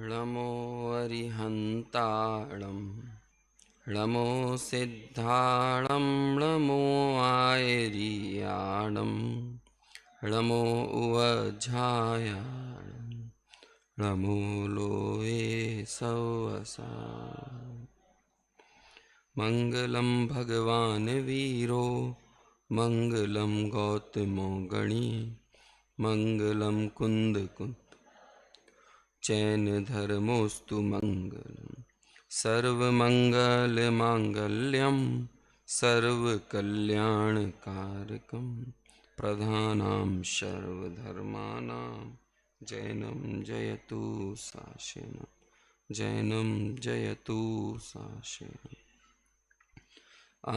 णमो अरिहन्ताणं णमो सिद्धाणं णमो आयर्याणं णमो उवझायाणं णमो लोये सवसा। मंगलम भगवान वीरो मंगलम गौतमो गणी मंगलम कुंद कुंद चैन धर्मोस्तु मंगलम सर्वमंगल मांगल्यम सर्वकल्याणकारकम प्रधानां सर्वधर्माणां जैनं जयतु शासनम् जैनं जयतु शासनम्।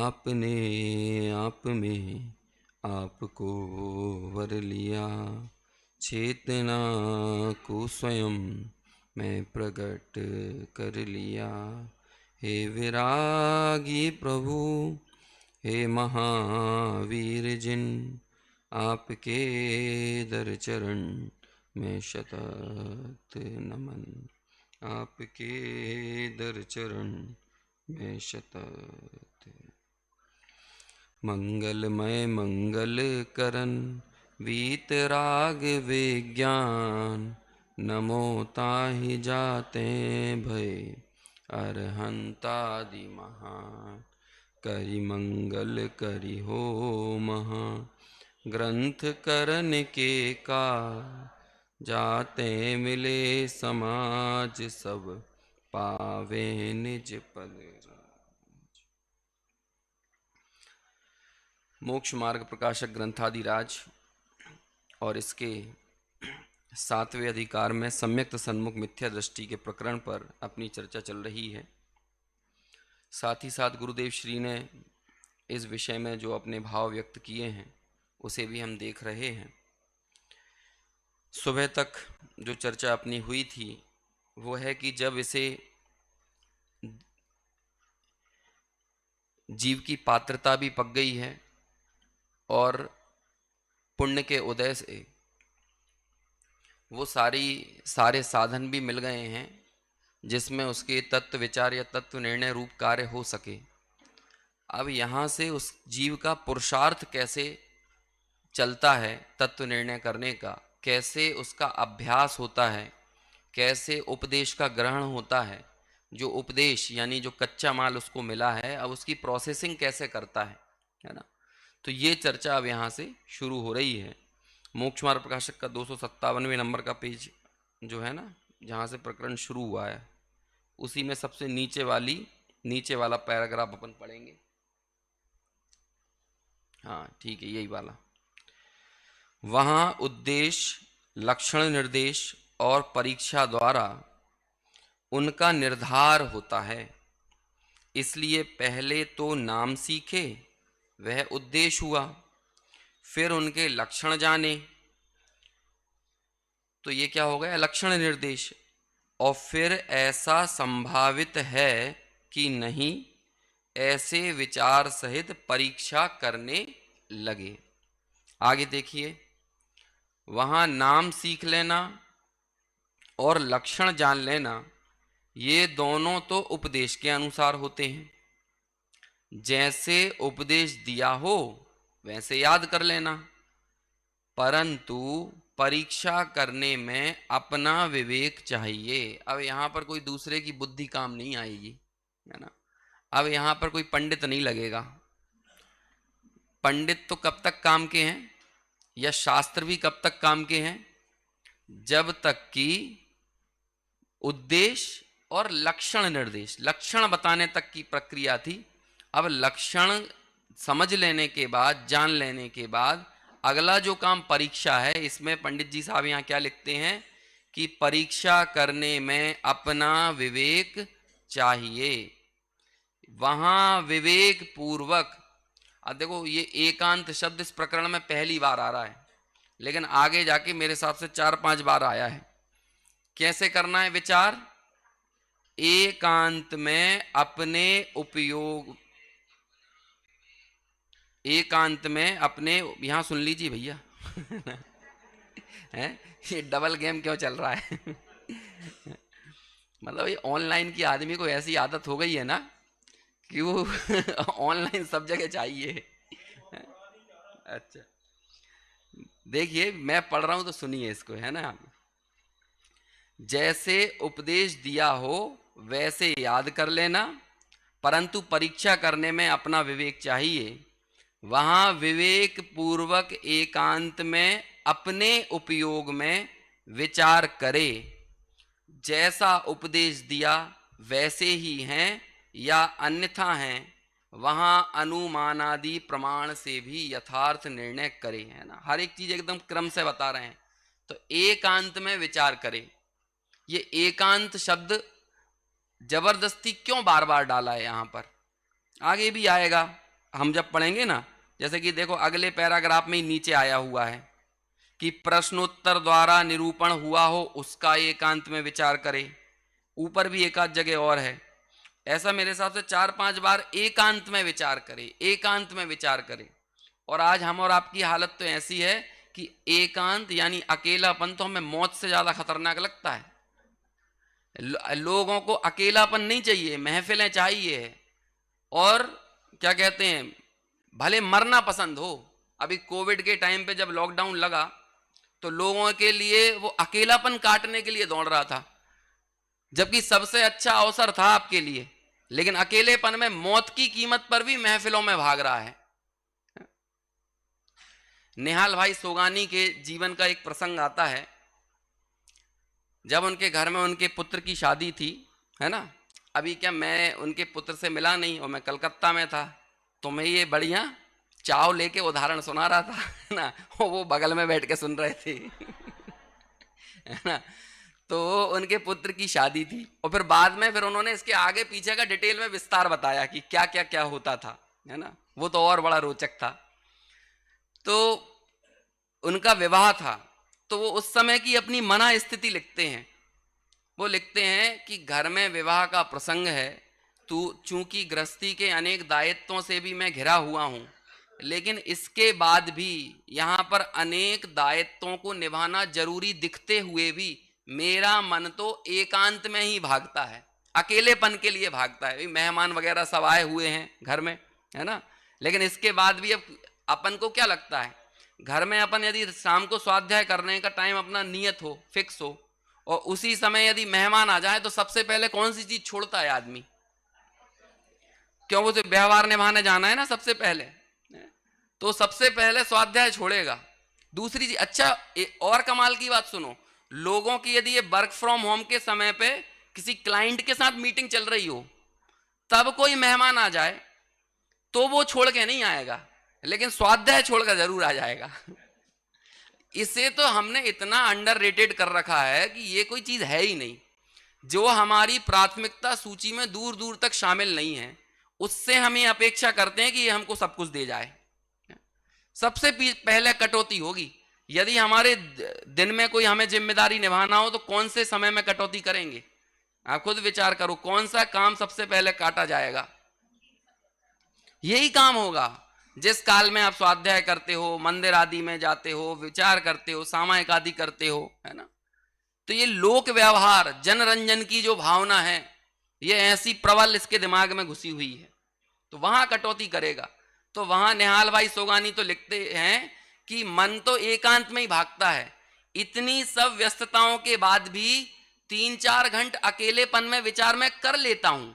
आपने आप में आपको वर लिया, चेतना को स्वयं मैं प्रकट कर लिया। हे विरागी प्रभु, हे महावीर जिन, आपके दर चरण में शतत नमन। आपके दर चरण में शतत। मंगलमय मंगल करन वीतराग विज्ञान, नमो ताहि जाते भय अरहंतादि महान। करि मंगल करि हो महा ग्रंथ करन के का, जाते मिले समाज सब पावे निज पद। मोक्ष मार्ग प्रकाशक ग्रंथादिराज और इसके 7वें अधिकार में सम्यक्त सन्मुख मिथ्या दृष्टि के प्रकरण पर अपनी चर्चा चल रही है। साथ ही साथ गुरुदेव श्री ने इस विषय में जो अपने भाव व्यक्त किए हैं उसे भी हम देख रहे हैं। सुबह तक जो चर्चा अपनी हुई थी वो है कि जब इसे जीव की पात्रता भी पक गई है और पुण्य के उदय से वो सारे साधन भी मिल गए हैं जिसमें उसके तत्व विचार या तत्व निर्णय रूप कार्य हो सके। अब यहाँ से उस जीव का पुरुषार्थ कैसे चलता है तत्व निर्णय करने का, कैसे उसका अभ्यास होता है, कैसे उपदेश का ग्रहण होता है, जो उपदेश यानी जो कच्चा माल उसको मिला है अब उसकी प्रोसेसिंग कैसे करता है ना। तो ये चर्चा अब यहाँ से शुरू हो रही है। मोक्ष मार्ग प्रकाशक का 257वें नंबर का पेज जो है ना, जहाँ से प्रकरण शुरू हुआ है उसी में सबसे नीचे वाला पैराग्राफ अपन पढ़ेंगे। हाँ ठीक है, यही वाला। वहाँ उद्देश्य, लक्षण निर्देश और परीक्षा द्वारा उनका निर्धार होता है। इसलिए पहले तो नाम सीखे, वह उद्देश्य हुआ, फिर उनके लक्षण जाने तो ये क्या हो गया, लक्षण निर्देश, और फिर ऐसा संभावित है कि नहीं, ऐसे विचार सहित परीक्षा करने लगे। आगे देखिए, वहाँ नाम सीख लेना और लक्षण जान लेना ये दोनों तो उपदेश के अनुसार होते हैं। जैसे उपदेश दिया हो वैसे याद कर लेना, परंतु परीक्षा करने में अपना विवेक चाहिए। अब यहाँ पर कोई दूसरे की बुद्धि काम नहीं आएगी, है ना। अब यहाँ पर कोई पंडित नहीं लगेगा। पंडित तो कब तक काम के हैं, या शास्त्र भी कब तक काम के हैं, जब तक कि उद्देश्य और लक्षण निर्देश, लक्षण बताने तक की प्रक्रिया थी। अब लक्षण समझ लेने के बाद, जान लेने के बाद अगला जो काम परीक्षा है, इसमें पंडित जी साहब यहाँ क्या लिखते हैं कि परीक्षा करने में अपना विवेक चाहिए। वहां विवेक पूर्वक, अब देखो ये एकांत शब्द इस प्रकरण में पहली बार आ रहा है, लेकिन आगे जाके मेरे हिसाब से 4-5 बार आया है। कैसे करना है विचार, एकांत में अपने उपयोग, एकांत में अपने, यहां सुन लीजिए भैया है ये डबल गेम क्यों चल रहा है मतलब ये ऑनलाइन की आदमी को ऐसी आदत हो गई है ना कि वो ऑनलाइन सब जगह चाहिए। अच्छा, देखिए मैं पढ़ रहा हूं तो सुनिए इसको, है ना। जैसे उपदेश दिया हो वैसे याद कर लेना, परंतु परीक्षा करने में अपना विवेक चाहिए। वहां विवेक पूर्वक एकांत में अपने उपयोग में विचार करे। जैसा उपदेश दिया वैसे ही हैं या अन्यथा हैं, वहां अनुमानादि प्रमाण से भी यथार्थ निर्णय करे, है ना। हर एक चीज एकदम क्रम से बता रहे हैं। तो एकांत में विचार करे, ये एकांत शब्द जबरदस्ती क्यों बार बार डाला है यहां पर, आगे भी आएगा हम जब पढ़ेंगे ना। जैसे कि देखो अगले पैराग्राफ में ही नीचे आया हुआ है कि प्रश्नोत्तर द्वारा निरूपण हुआ हो उसका एकांत में विचार करे। ऊपर भी एक आध जगह और है, ऐसा मेरे हिसाब से 4-5 बार एकांत में विचार करे, एकांत में विचार करे। और आज हम और आपकी हालत तो ऐसी है कि एकांत यानी अकेलापन तो हमें मौत से ज्यादा खतरनाक लगता है। लोगों को अकेलापन नहीं चाहिए, महफिलें चाहिए। और क्या कहते हैं, भले मरना पसंद हो। अभी कोविड के टाइम पे जब लॉकडाउन लगा तो लोगों के लिए वो अकेलापन काटने के लिए दौड़ रहा था, जबकि सबसे अच्छा अवसर था आपके लिए, लेकिन अकेलेपन में मौत की कीमत पर भी महफिलों में भाग रहा है। निहाल भाई सोगानी के जीवन का एक प्रसंग आता है, जब उनके घर में उनके पुत्र की शादी थी, है ना। अभी क्या मैं उनके पुत्र से मिला नहीं और मैं कलकत्ता में था, तो मैं ये बढ़िया चाव लेके उदाहरण सुना रहा था, है ना। वो बगल में बैठ के सुन रहे थे है ना। तो उनके पुत्र की शादी थी और फिर बाद में फिर उन्होंने इसके आगे पीछे का डिटेल में विस्तार बताया कि क्या क्या क्या होता था, है ना। वो तो और बड़ा रोचक था। तो उनका विवाह था, तो वो उस समय की अपनी मना स्थिति लिखते हैं। वो लिखते हैं कि घर में विवाह का प्रसंग है, तू चूंकि गृहस्थी के अनेक दायित्वों से भी मैं घिरा हुआ हूं, लेकिन इसके बाद भी यहाँ पर अनेक दायित्वों को निभाना जरूरी दिखते हुए भी मेरा मन तो एकांत में ही भागता है, अकेलेपन के लिए भागता है। मेहमान वगैरह सब आए हुए हैं घर में, है ना। लेकिन इसके बाद भी अब अपन को क्या लगता है, घर में अपन यदि शाम को स्वाध्याय करने का टाइम अपना नियत हो, फिक्स हो, और उसी समय यदि मेहमान आ जाए तो सबसे पहले कौन सी चीज छोड़ता है आदमी, क्यों, वो तो व्यवहार निभाने जाना है ना सबसे पहले, तो सबसे पहले स्वाध्याय छोड़ेगा। दूसरी चीज, अच्छा और कमाल की बात सुनो, लोगों की यदि ये वर्क फ्रॉम होम के समय पे किसी क्लाइंट के साथ मीटिंग चल रही हो, तब कोई मेहमान आ जाए तो वो छोड़ के नहीं आएगा, लेकिन स्वाध्याय छोड़कर जरूर आ जाएगा इसे तो हमने इतना अंडररेटेड कर रखा है कि ये कोई चीज है ही नहीं। जो हमारी प्राथमिकता सूची में दूर दूर तक शामिल नहीं है, उससे हम ये अपेक्षा करते हैं कि ये हमको सब कुछ दे जाए। सबसे पहले कटौती होगी। यदि हमारे दिन में कोई हमें जिम्मेदारी निभाना हो तो कौन से समय में कटौती करेंगे, आप खुद विचार करो, कौन सा काम सबसे पहले काटा जाएगा। यही काम होगा जिस काल में आप स्वाध्याय करते हो, मंदिर आदि में जाते हो, विचार करते हो, सामायिक आदि करते हो, है ना। तो ये लोक व्यवहार, जनरंजन की जो भावना है, ये ऐसी प्रबल इसके दिमाग में घुसी हुई है, तो वहां कटौती करेगा। तो वहां निहाल भाई सोगानी तो लिखते हैं कि मन तो एकांत में ही भागता है, इतनी सब व्यस्तताओं के बाद भी 3-4 घंटे अकेलेपन में विचार में कर लेता हूं।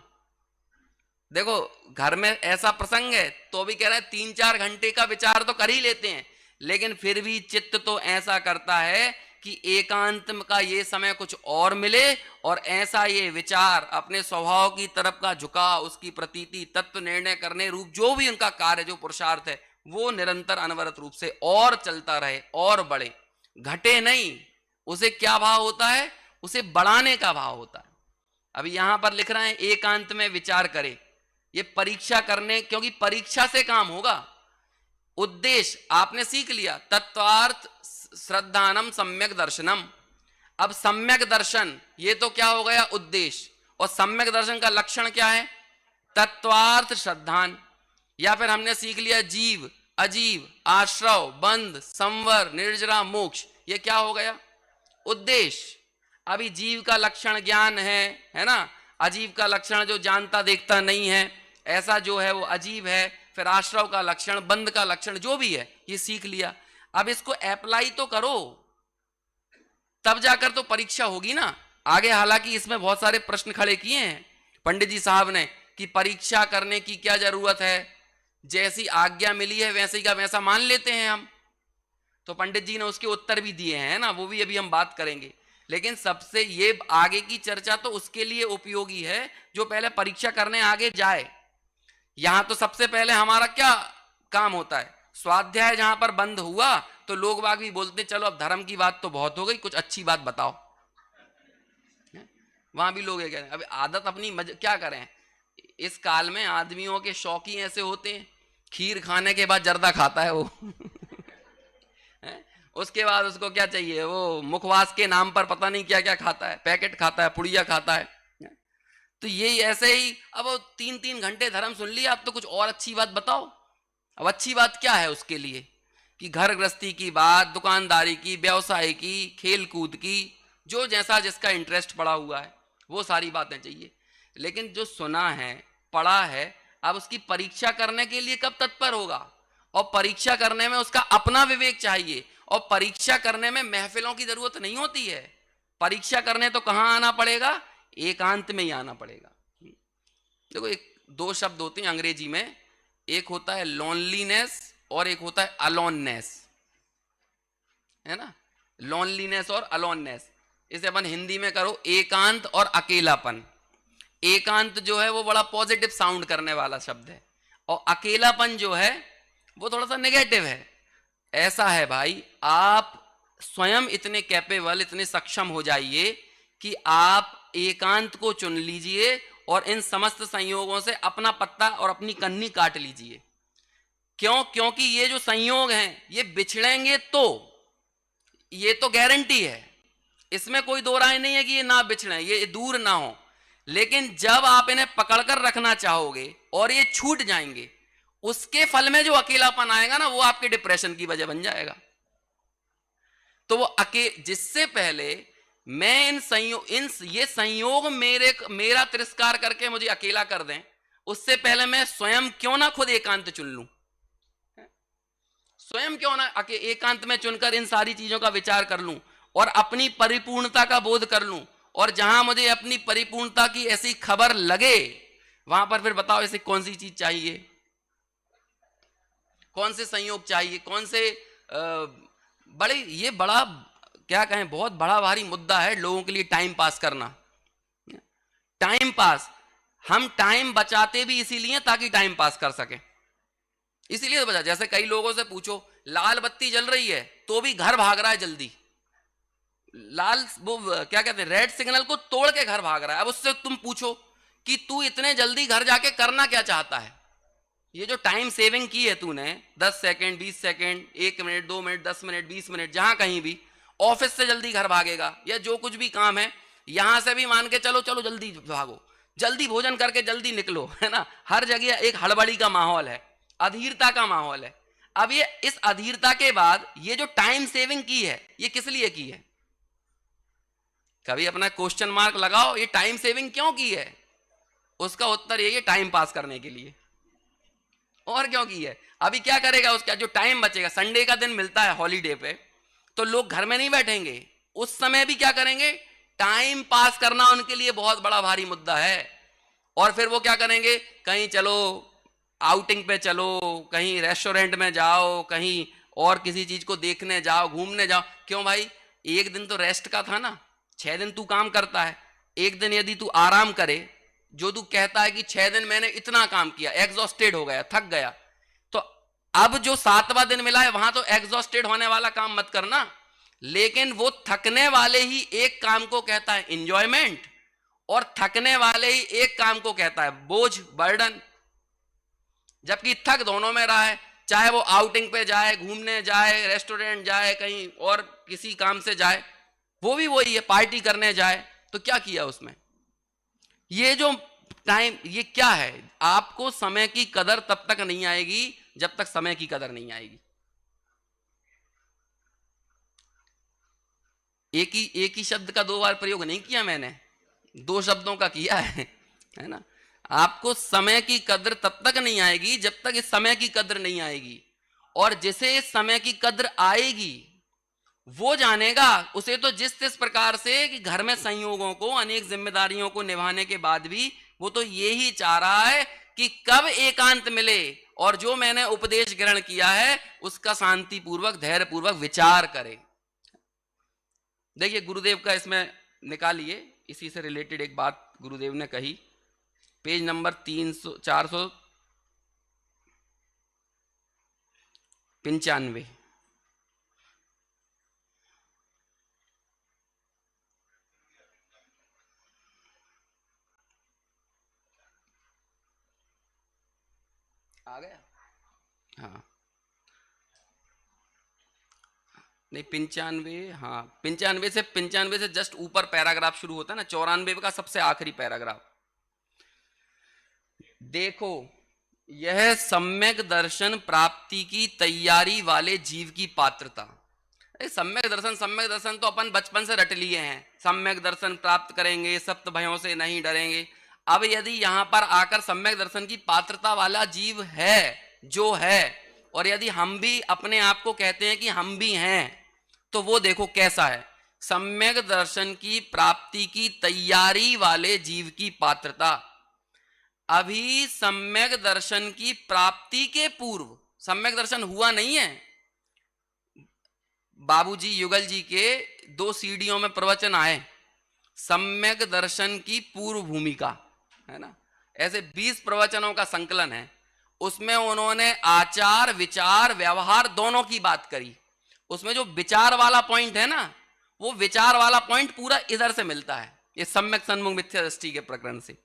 देखो घर में ऐसा प्रसंग है तो भी कह रहे हैं 3-4 घंटे का विचार तो कर ही लेते हैं, लेकिन फिर भी चित्त तो ऐसा करता है कि एकांत का ये समय कुछ और मिले और ऐसा ये विचार, अपने स्वभाव की तरफ का झुकाव, उसकी प्रतीति, तत्व निर्णय करने रूप जो भी उनका कार्य, जो पुरुषार्थ है, वो निरंतर अनवरत रूप से और चलता रहे और बढ़े, घटे नहीं। उसे क्या भाव होता है, उसे बढ़ाने का भाव होता है। अभी यहां पर लिख रहे हैं एकांत में विचार करे, ये परीक्षा करने, क्योंकि परीक्षा से काम होगा। उद्देश्य आपने सीख लिया, तत्वार्थ श्रद्धानम सम्यक दर्शनम। अब सम्यक दर्शन, ये तो क्या हो गया, उद्देश्य। और सम्यक दर्शन का लक्षण क्या है, तत्वार्थ श्रद्धान। या फिर हमने सीख लिया जीव, अजीव, आश्रव, बंध, संवर, निर्जरा, मोक्ष, ये क्या हो गया, उद्देश्य। अभी जीव का लक्षण ज्ञान है ना, अजीव का लक्षण जो जानता देखता नहीं है, ऐसा जो है वो अजीब है। फिर आश्रव का लक्षण, बंध का लक्षण, जो भी है ये सीख लिया। अब इसको अप्लाई तो करो, तब जाकर तो परीक्षा होगी ना आगे। हालांकि इसमें बहुत सारे प्रश्न खड़े किए हैं पंडित जी साहब ने कि परीक्षा करने की क्या जरूरत है, जैसी आज्ञा मिली है वैसे ही का वैसा मान लेते हैं हम। तो पंडित जी ने उसके उत्तर भी दिए हैं ना, वो भी अभी हम बात करेंगे। लेकिन सबसे ये आगे की चर्चा तो उसके लिए उपयोगी है जो पहले परीक्षा करने आगे जाए। यहां तो सबसे पहले हमारा क्या काम होता है, स्वाध्याय जहां पर बंद हुआ तो लोग बाग भी बोलते चलो अब धर्म की बात तो बहुत हो गई, कुछ अच्छी बात बताओ। वहां भी लोग ये कह रहे हैं अब आदत अपनी क्या करें, इस काल में आदमियों के शौकी ऐसे होते हैं, खीर खाने के बाद जर्दा खाता है वो उसके बाद उसको क्या चाहिए, वो मुखवास के नाम पर पता नहीं क्या क्या खाता है, पैकेट खाता है, पुड़िया खाता है। तो ये ऐसे ही अब 3-3 घंटे धर्म सुन लिया, अब तो कुछ और अच्छी बात बताओ। अब अच्छी बात क्या है उसके लिए कि घर गृहस्थी की बात, दुकानदारी की, व्यवसाय की, खेल कूद की, जो जैसा जिसका इंटरेस्ट पड़ा हुआ है वो सारी बातें चाहिए। लेकिन जो सुना है पढ़ा है, अब उसकी परीक्षा करने के लिए कब तत्पर होगा, और परीक्षा करने में उसका अपना विवेक चाहिए। और परीक्षा करने में महफिलों की जरूरत नहीं होती है, परीक्षा करने तो कहां आना पड़ेगा, एकांत में ही आना पड़ेगा। देखो एक दो शब्द होते हैं अंग्रेजी में, एक होता है लोनलीनेस और एक होता है अलोननेस, है ना। लोनलीनेस और अलोननेस, इसे अपन हिंदी में करो एकांत और अकेलापन। एकांत जो है वो बड़ा पॉजिटिव साउंड करने वाला शब्द है, और अकेलापन जो है वो थोड़ा सा नेगेटिव है। ऐसा है भाई, आप स्वयं इतने कैपेबल, इतने सक्षम हो जाइए कि आप एकांत को चुन लीजिए और इन समस्त संयोगों से अपना पत्ता और अपनी कन्नी काट लीजिए। क्यों? क्योंकि ये जो संयोग हैं ये बिछड़ेंगे, तो ये तो गारंटी है, इसमें कोई दो राय नहीं है कि ये ना बिछड़े, ये दूर ना हो। लेकिन जब आप इन्हें पकड़कर रखना चाहोगे और ये छूट जाएंगे, उसके फल में जो अकेलापन आएगा ना, वो आपके डिप्रेशन की वजह बन जाएगा। तो वो जिससे पहले मैं ये संयोग मेरा तिरस्कार करके मुझे अकेला कर दें, उससे पहले मैं स्वयं क्यों ना खुद एकांत चुन लूं, स्वयं क्यों ना एकांत में चुनकर इन सारी चीजों का विचार कर लूं और अपनी परिपूर्णता का बोध कर लूं। और जहां मुझे अपनी परिपूर्णता की ऐसी खबर लगे, वहां पर फिर बताओ ऐसी कौन सी चीज चाहिए, कौन से संयोग चाहिए, कौन से ये बड़ा क्या कहें, बहुत बड़ा भारी मुद्दा है लोगों के लिए टाइम पास करना। टाइम पास, हम टाइम बचाते भी इसीलिए ताकि टाइम पास कर सके, इसीलिए तो बचा। जैसे कई लोगों से पूछो, लाल बत्ती जल रही है तो भी घर भाग रहा है जल्दी, लाल वो क्या कहते हैं, रेड सिग्नल को तोड़ के घर भाग रहा है। अब उससे तुम पूछो कि तू इतने जल्दी घर जाके करना क्या चाहता है। ये जो टाइम सेविंग की है तूने, 10 second, 20 second, 1 minute, 2 minute, 10 minute, 20 minute, जहां कहीं भी, ऑफिस से जल्दी घर भागेगा या जो कुछ भी काम है, यहां से भी मान के चलो चलो जल्दी भागो, जल्दी भोजन करके जल्दी निकलो, है ना। हर जगह एक हड़बड़ी का माहौल है, अधीरता का माहौल है। अब ये इस अधीरता के बाद ये जो टाइम सेविंग की है, ये किस लिए की है, कभी अपना क्वेश्चन मार्क लगाओ, ये टाइम सेविंग क्यों की है। उसका उत्तर ये टाइम पास करने के लिए, और क्यों की है। अभी क्या करेगा, उसका जो टाइम बचेगा, संडे का दिन मिलता है हॉलीडे पे, तो लोग घर में नहीं बैठेंगे, उस समय भी क्या करेंगे, टाइम पास करना उनके लिए बहुत बड़ा भारी मुद्दा है। और फिर वो क्या करेंगे, कहीं चलो आउटिंग पे चलो, कहीं रेस्टोरेंट में जाओ, कहीं और किसी चीज को देखने जाओ, घूमने जाओ। क्यों भाई, एक दिन तो रेस्ट का था ना, 6 दिन तू काम करता है, एक दिन यदि तू आराम करे, जो तू कहता है कि 6 दिन मैंने इतना काम किया, एग्जॉस्टेड हो गया, थक गया, तो अब जो 7वां दिन मिला है वहां तो एग्जॉस्टेड होने वाला काम मत करना। लेकिन वो थकने वाले ही एक काम को कहता है इंजॉयमेंट, और थकने वाले ही एक काम को कहता है बोझ, बर्डन। जबकि थक दोनों में रहा है, चाहे वो आउटिंग पे जाए, घूमने जाए, रेस्टोरेंट जाए, कहीं और किसी काम से जाए, वो भी वही है, पार्टी करने जाए, तो क्या किया उसमें। ये जो टाइम, ये क्या है, आपको समय की कदर तब तक नहीं आएगी जब तक समय की कदर नहीं आएगी। एक ही शब्द का 2 बार प्रयोग नहीं किया मैंने, 2 शब्दों का किया है ना। आपको समय की कद्र तब तक नहीं आएगी जब तक इस समय की कद्र नहीं आएगी, और जिसे इस समय की कद्र आएगी वो जानेगा। उसे तो जिस प्रकार से कि घर में संयोगों को, अनेक जिम्मेदारियों को निभाने के बाद भी वो तो यही चाह रहा है कि कब एकांत मिले और जो मैंने उपदेश ग्रहण किया है उसका शांति पूर्वक, धैर्य पूर्वक विचार करे। देखिए गुरुदेव का इसमें निकालिए, इसी से रिलेटेड एक बात गुरुदेव ने कही, पेज नंबर 495। आ गया? हाँ नहीं 95, हाँ 95 से जस्ट ऊपर पैराग्राफ शुरू होता है ना, 94 का सबसे आखिरी पैराग्राफ। देखो, यह सम्यक दर्शन प्राप्ति की तैयारी वाले जीव की पात्रता। सम्यक दर्शन तो अपन बचपन से रट लिए हैं, सम्यक दर्शन प्राप्त करेंगे, सप्त भयों से नहीं डरेंगे। अब यदि यहां पर आकर सम्यक दर्शन की पात्रता वाला जीव है जो है, और यदि हम भी अपने आप को कहते हैं कि हम भी हैं, तो वो देखो कैसा है। सम्यक दर्शन की प्राप्ति की तैयारी वाले जीव की पात्रता। अभी सम्यक दर्शन की प्राप्ति के पूर्व सम्यक दर्शन हुआ नहीं है। बाबूजी युगल जी के 2 सीढ़ियों में प्रवचन आए, सम्यक दर्शन की पूर्व भूमिका, है ना। ऐसे 20 प्रवचनों का संकलन है, उसमें उन्होंने आचार, विचार, व्यवहार दोनों की बात करी। उसमें जो विचार वाला पॉइंट है ना, वो विचार वाला पॉइंट पूरा इधर से मिलता है, ये सम्यक सन्मुख मिथ्या दृष्टि के प्रकरण से।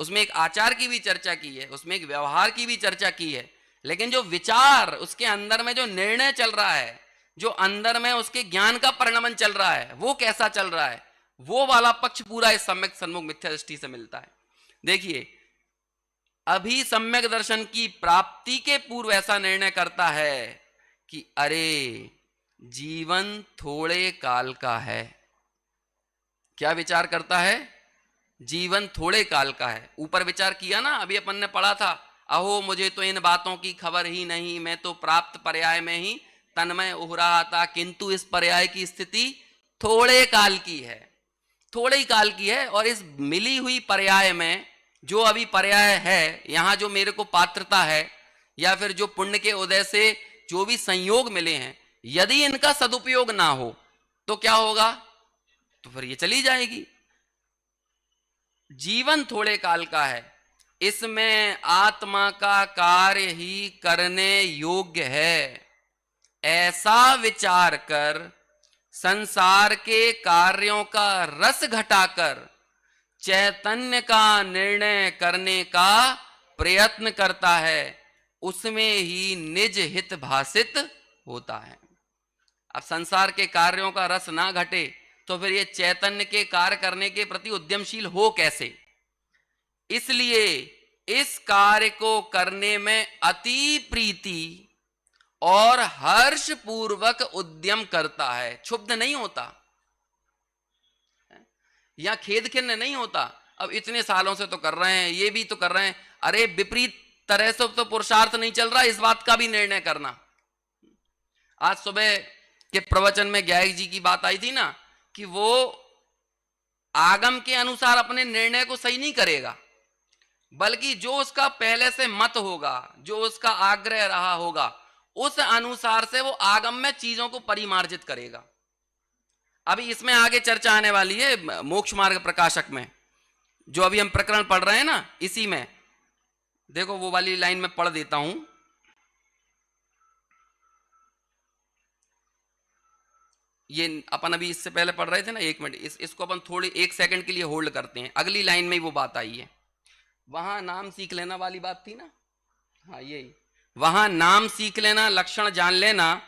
उसमें एक आचार की भी चर्चा की है, उसमें एक व्यवहार की भी चर्चा की है, लेकिन जो विचार, उसके अंदर में जो निर्णय चल रहा है, जो अंदर में उसके ज्ञान का परिणमन चल रहा है, वो कैसा चल रहा है, वो वाला पक्ष पूरा इस सम्यक सन्मुख मिथ्या दृष्टि से मिलता है। देखिए, अभी सम्यक दर्शन की प्राप्ति के पूर्व ऐसा निर्णय करता है कि अरे जीवन थोड़े काल का है। क्या विचार करता है? जीवन थोड़े काल का है। ऊपर विचार किया ना, अभी अपन ने पढ़ा था, अहो मुझे तो इन बातों की खबर ही नहीं, मैं तो प्राप्त पर्याय में ही तन्मय उह रहा था, किंतु इस पर्याय की स्थिति थोड़े काल की है, थोड़े ही काल की है। और इस मिली हुई पर्याय में जो अभी पर्याय है, यहां जो मेरे को पात्रता है या फिर जो पुण्य के उदय से जो भी संयोग मिले हैं, यदि इनका सदुपयोग ना हो तो क्या होगा? तो फिर ये चली जाएगी। जीवन थोड़े काल का है, इसमें आत्मा का कार्य ही करने योग्य है, ऐसा विचार कर संसार के कार्यों का रस घटाकर चैतन्य का निर्णय करने का प्रयत्न करता है, उसमें ही निज हित भासित होता है। अब संसार के कार्यों का रस ना घटे तो फिर ये चैतन्य के कार्य करने के प्रति उद्यमशील हो कैसे? इसलिए इस कार्य को करने में अति प्रीति और हर्ष पूर्वक उद्यम करता है, क्षुब्ध नहीं होता या खेद खिन्न नहीं होता। अब इतने सालों से तो कर रहे हैं, ये भी तो कर रहे हैं, अरे विपरीत तरह से तो पुरुषार्थ नहीं चल रहा, इस बात का भी निर्णय करना। आज सुबह के प्रवचन में ज्ञायक जी की बात आई थी ना कि वो आगम के अनुसार अपने निर्णय को सही नहीं करेगा, बल्कि जो उसका पहले से मत होगा, जो उसका आग्रह रहा होगा, उस अनुसार से वो आगम में चीजों को परिमार्जित करेगा। अभी इसमें आगे चर्चा आने वाली है मोक्ष मार्ग प्रकाशक में, जो अभी हम प्रकरण पढ़ रहे हैं ना, इसी में देखो वो वाली लाइन में पढ़ देता हूं। ये अपन अभी इससे पहले पढ़ रहे थे ना, 1 मिनट इसको अपन थोड़ी 1 सेकंड के लिए होल्ड करते हैं, अगली लाइन में ही वो बात आई है। वहां नाम सीख लेना वाली बात थी ना, हाँ यही, वहां नाम सीख लेना, लक्षण जान लेना,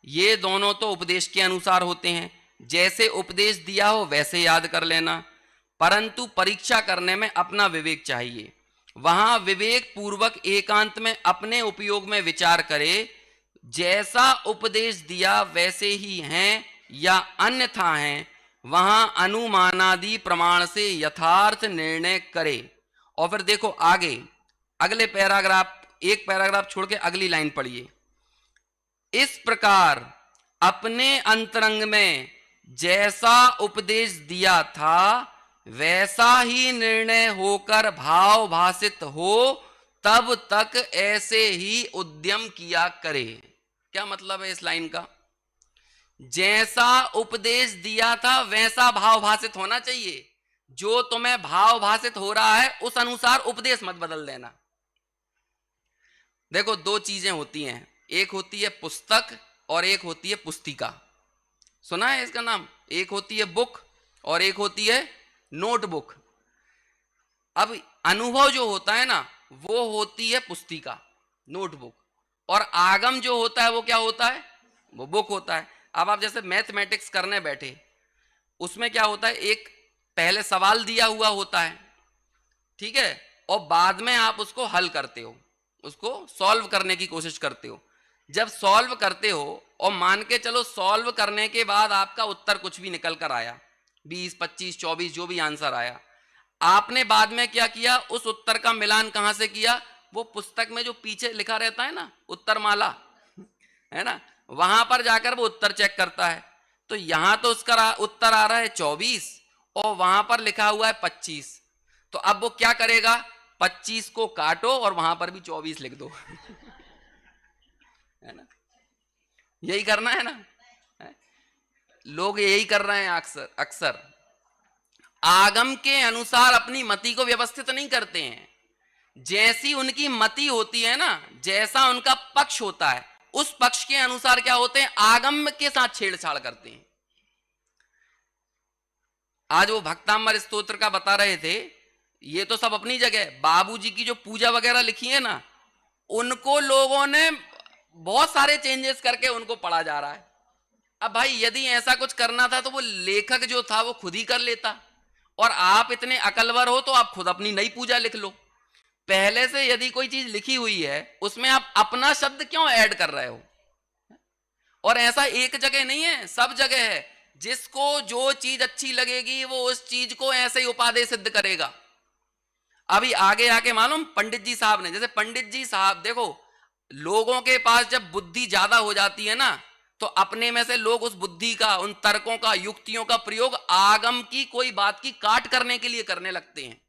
ये दोनों तो उपदेश के अनुसार होते हैं, जैसे उपदेश दिया हो वैसे याद कर लेना, परंतु परीक्षा करने में अपना विवेक चाहिए। वहां विवेक पूर्वक एकांत में अपने उपयोग में विचार करे, जैसा उपदेश दिया वैसे ही हैं या अन्यथा हैं, वहां अनुमानादि प्रमाण से यथार्थ निर्णय करे। और फिर देखो आगे अगले पैराग्राफ, एक पैराग्राफ छोड़ के अगली लाइन पढ़िए। इस प्रकार अपने अंतरंग में जैसा उपदेश दिया था वैसा ही निर्णय होकर भाव भाषित हो, तब तक ऐसे ही उद्यम किया करे। क्या मतलब है इस लाइन का? जैसा उपदेश दिया था वैसा भाव भाषित होना चाहिए। जो तुम्हें भाव भाषित हो रहा है उस अनुसार उपदेश मत बदल देना। देखो दो चीजें होती हैं, एक होती है पुस्तक और एक होती है पुस्तिका। सुना है इसका नाम? एक होती है बुक और एक होती है नोटबुक। अब अनुभव जो होता है ना वो होती है पुस्तिका, नोटबुक, और आगम जो होता है वो क्या होता है? वो बुक होता है। अब आप जैसे मैथमेटिक्स करने बैठे, उसमें क्या होता है, एक पहले सवाल दिया हुआ होता है, ठीक है, और बाद में आप उसको हल करते हो, उसको सॉल्व करने की कोशिश करते हो। जब सॉल्व करते हो और मान के चलो सॉल्व करने के बाद आपका उत्तर कुछ भी निकल कर आया, 20, 25, 24 जो भी आंसर आया, आपने बाद में क्या किया? उस उत्तर का मिलान कहां से किया? वो पुस्तक में जो पीछे लिखा रहता है ना उत्तर माला, है ना, वहां पर जाकर वो उत्तर चेक करता है। तो यहां तो उसका उत्तर आ रहा है 24 और वहां पर लिखा हुआ है 25। तो अब वो क्या करेगा? 25 को काटो और वहां पर भी 24 लिख दो। है ना, यही करना है ना। लोग यही कर रहे हैं अक्सर अक्सर, आगम के अनुसार अपनी मति को व्यवस्थित नहीं करते हैं। जैसी उनकी मति होती है ना, जैसा उनका पक्ष होता है, उस पक्ष के अनुसार क्या होते हैं? आगम के साथ छेड़छाड़ करते हैं। आज वो भक्तांबर स्तोत्र का बता रहे थे, ये तो सब अपनी जगह, बाबूजी की जो पूजा वगैरह लिखी है ना, उनको लोगों ने बहुत सारे चेंजेस करके उनको पढ़ा जा रहा है। अब भाई यदि ऐसा कुछ करना था तो वो लेखक जो था वो खुद ही कर लेता, और आप इतने अकलवर हो तो आप खुद अपनी नई पूजा लिख लो। पहले से यदि कोई चीज लिखी हुई है उसमें आप अपना शब्द क्यों ऐड कर रहे हो? और ऐसा एक जगह नहीं है, सब जगह है। जिसको जो चीज अच्छी लगेगी वो उस चीज को ऐसे ही उपादेय सिद्ध करेगा। अभी आगे आके मालूम पंडित जी साहब ने, जैसे पंडित जी साहब देखो, लोगों के पास जब बुद्धि ज्यादा हो जाती है ना तो अपने में से लोग उस बुद्धि का, उन तर्कों का, युक्तियों का प्रयोग आगम की कोई बात की काट करने के लिए करने लगते हैं।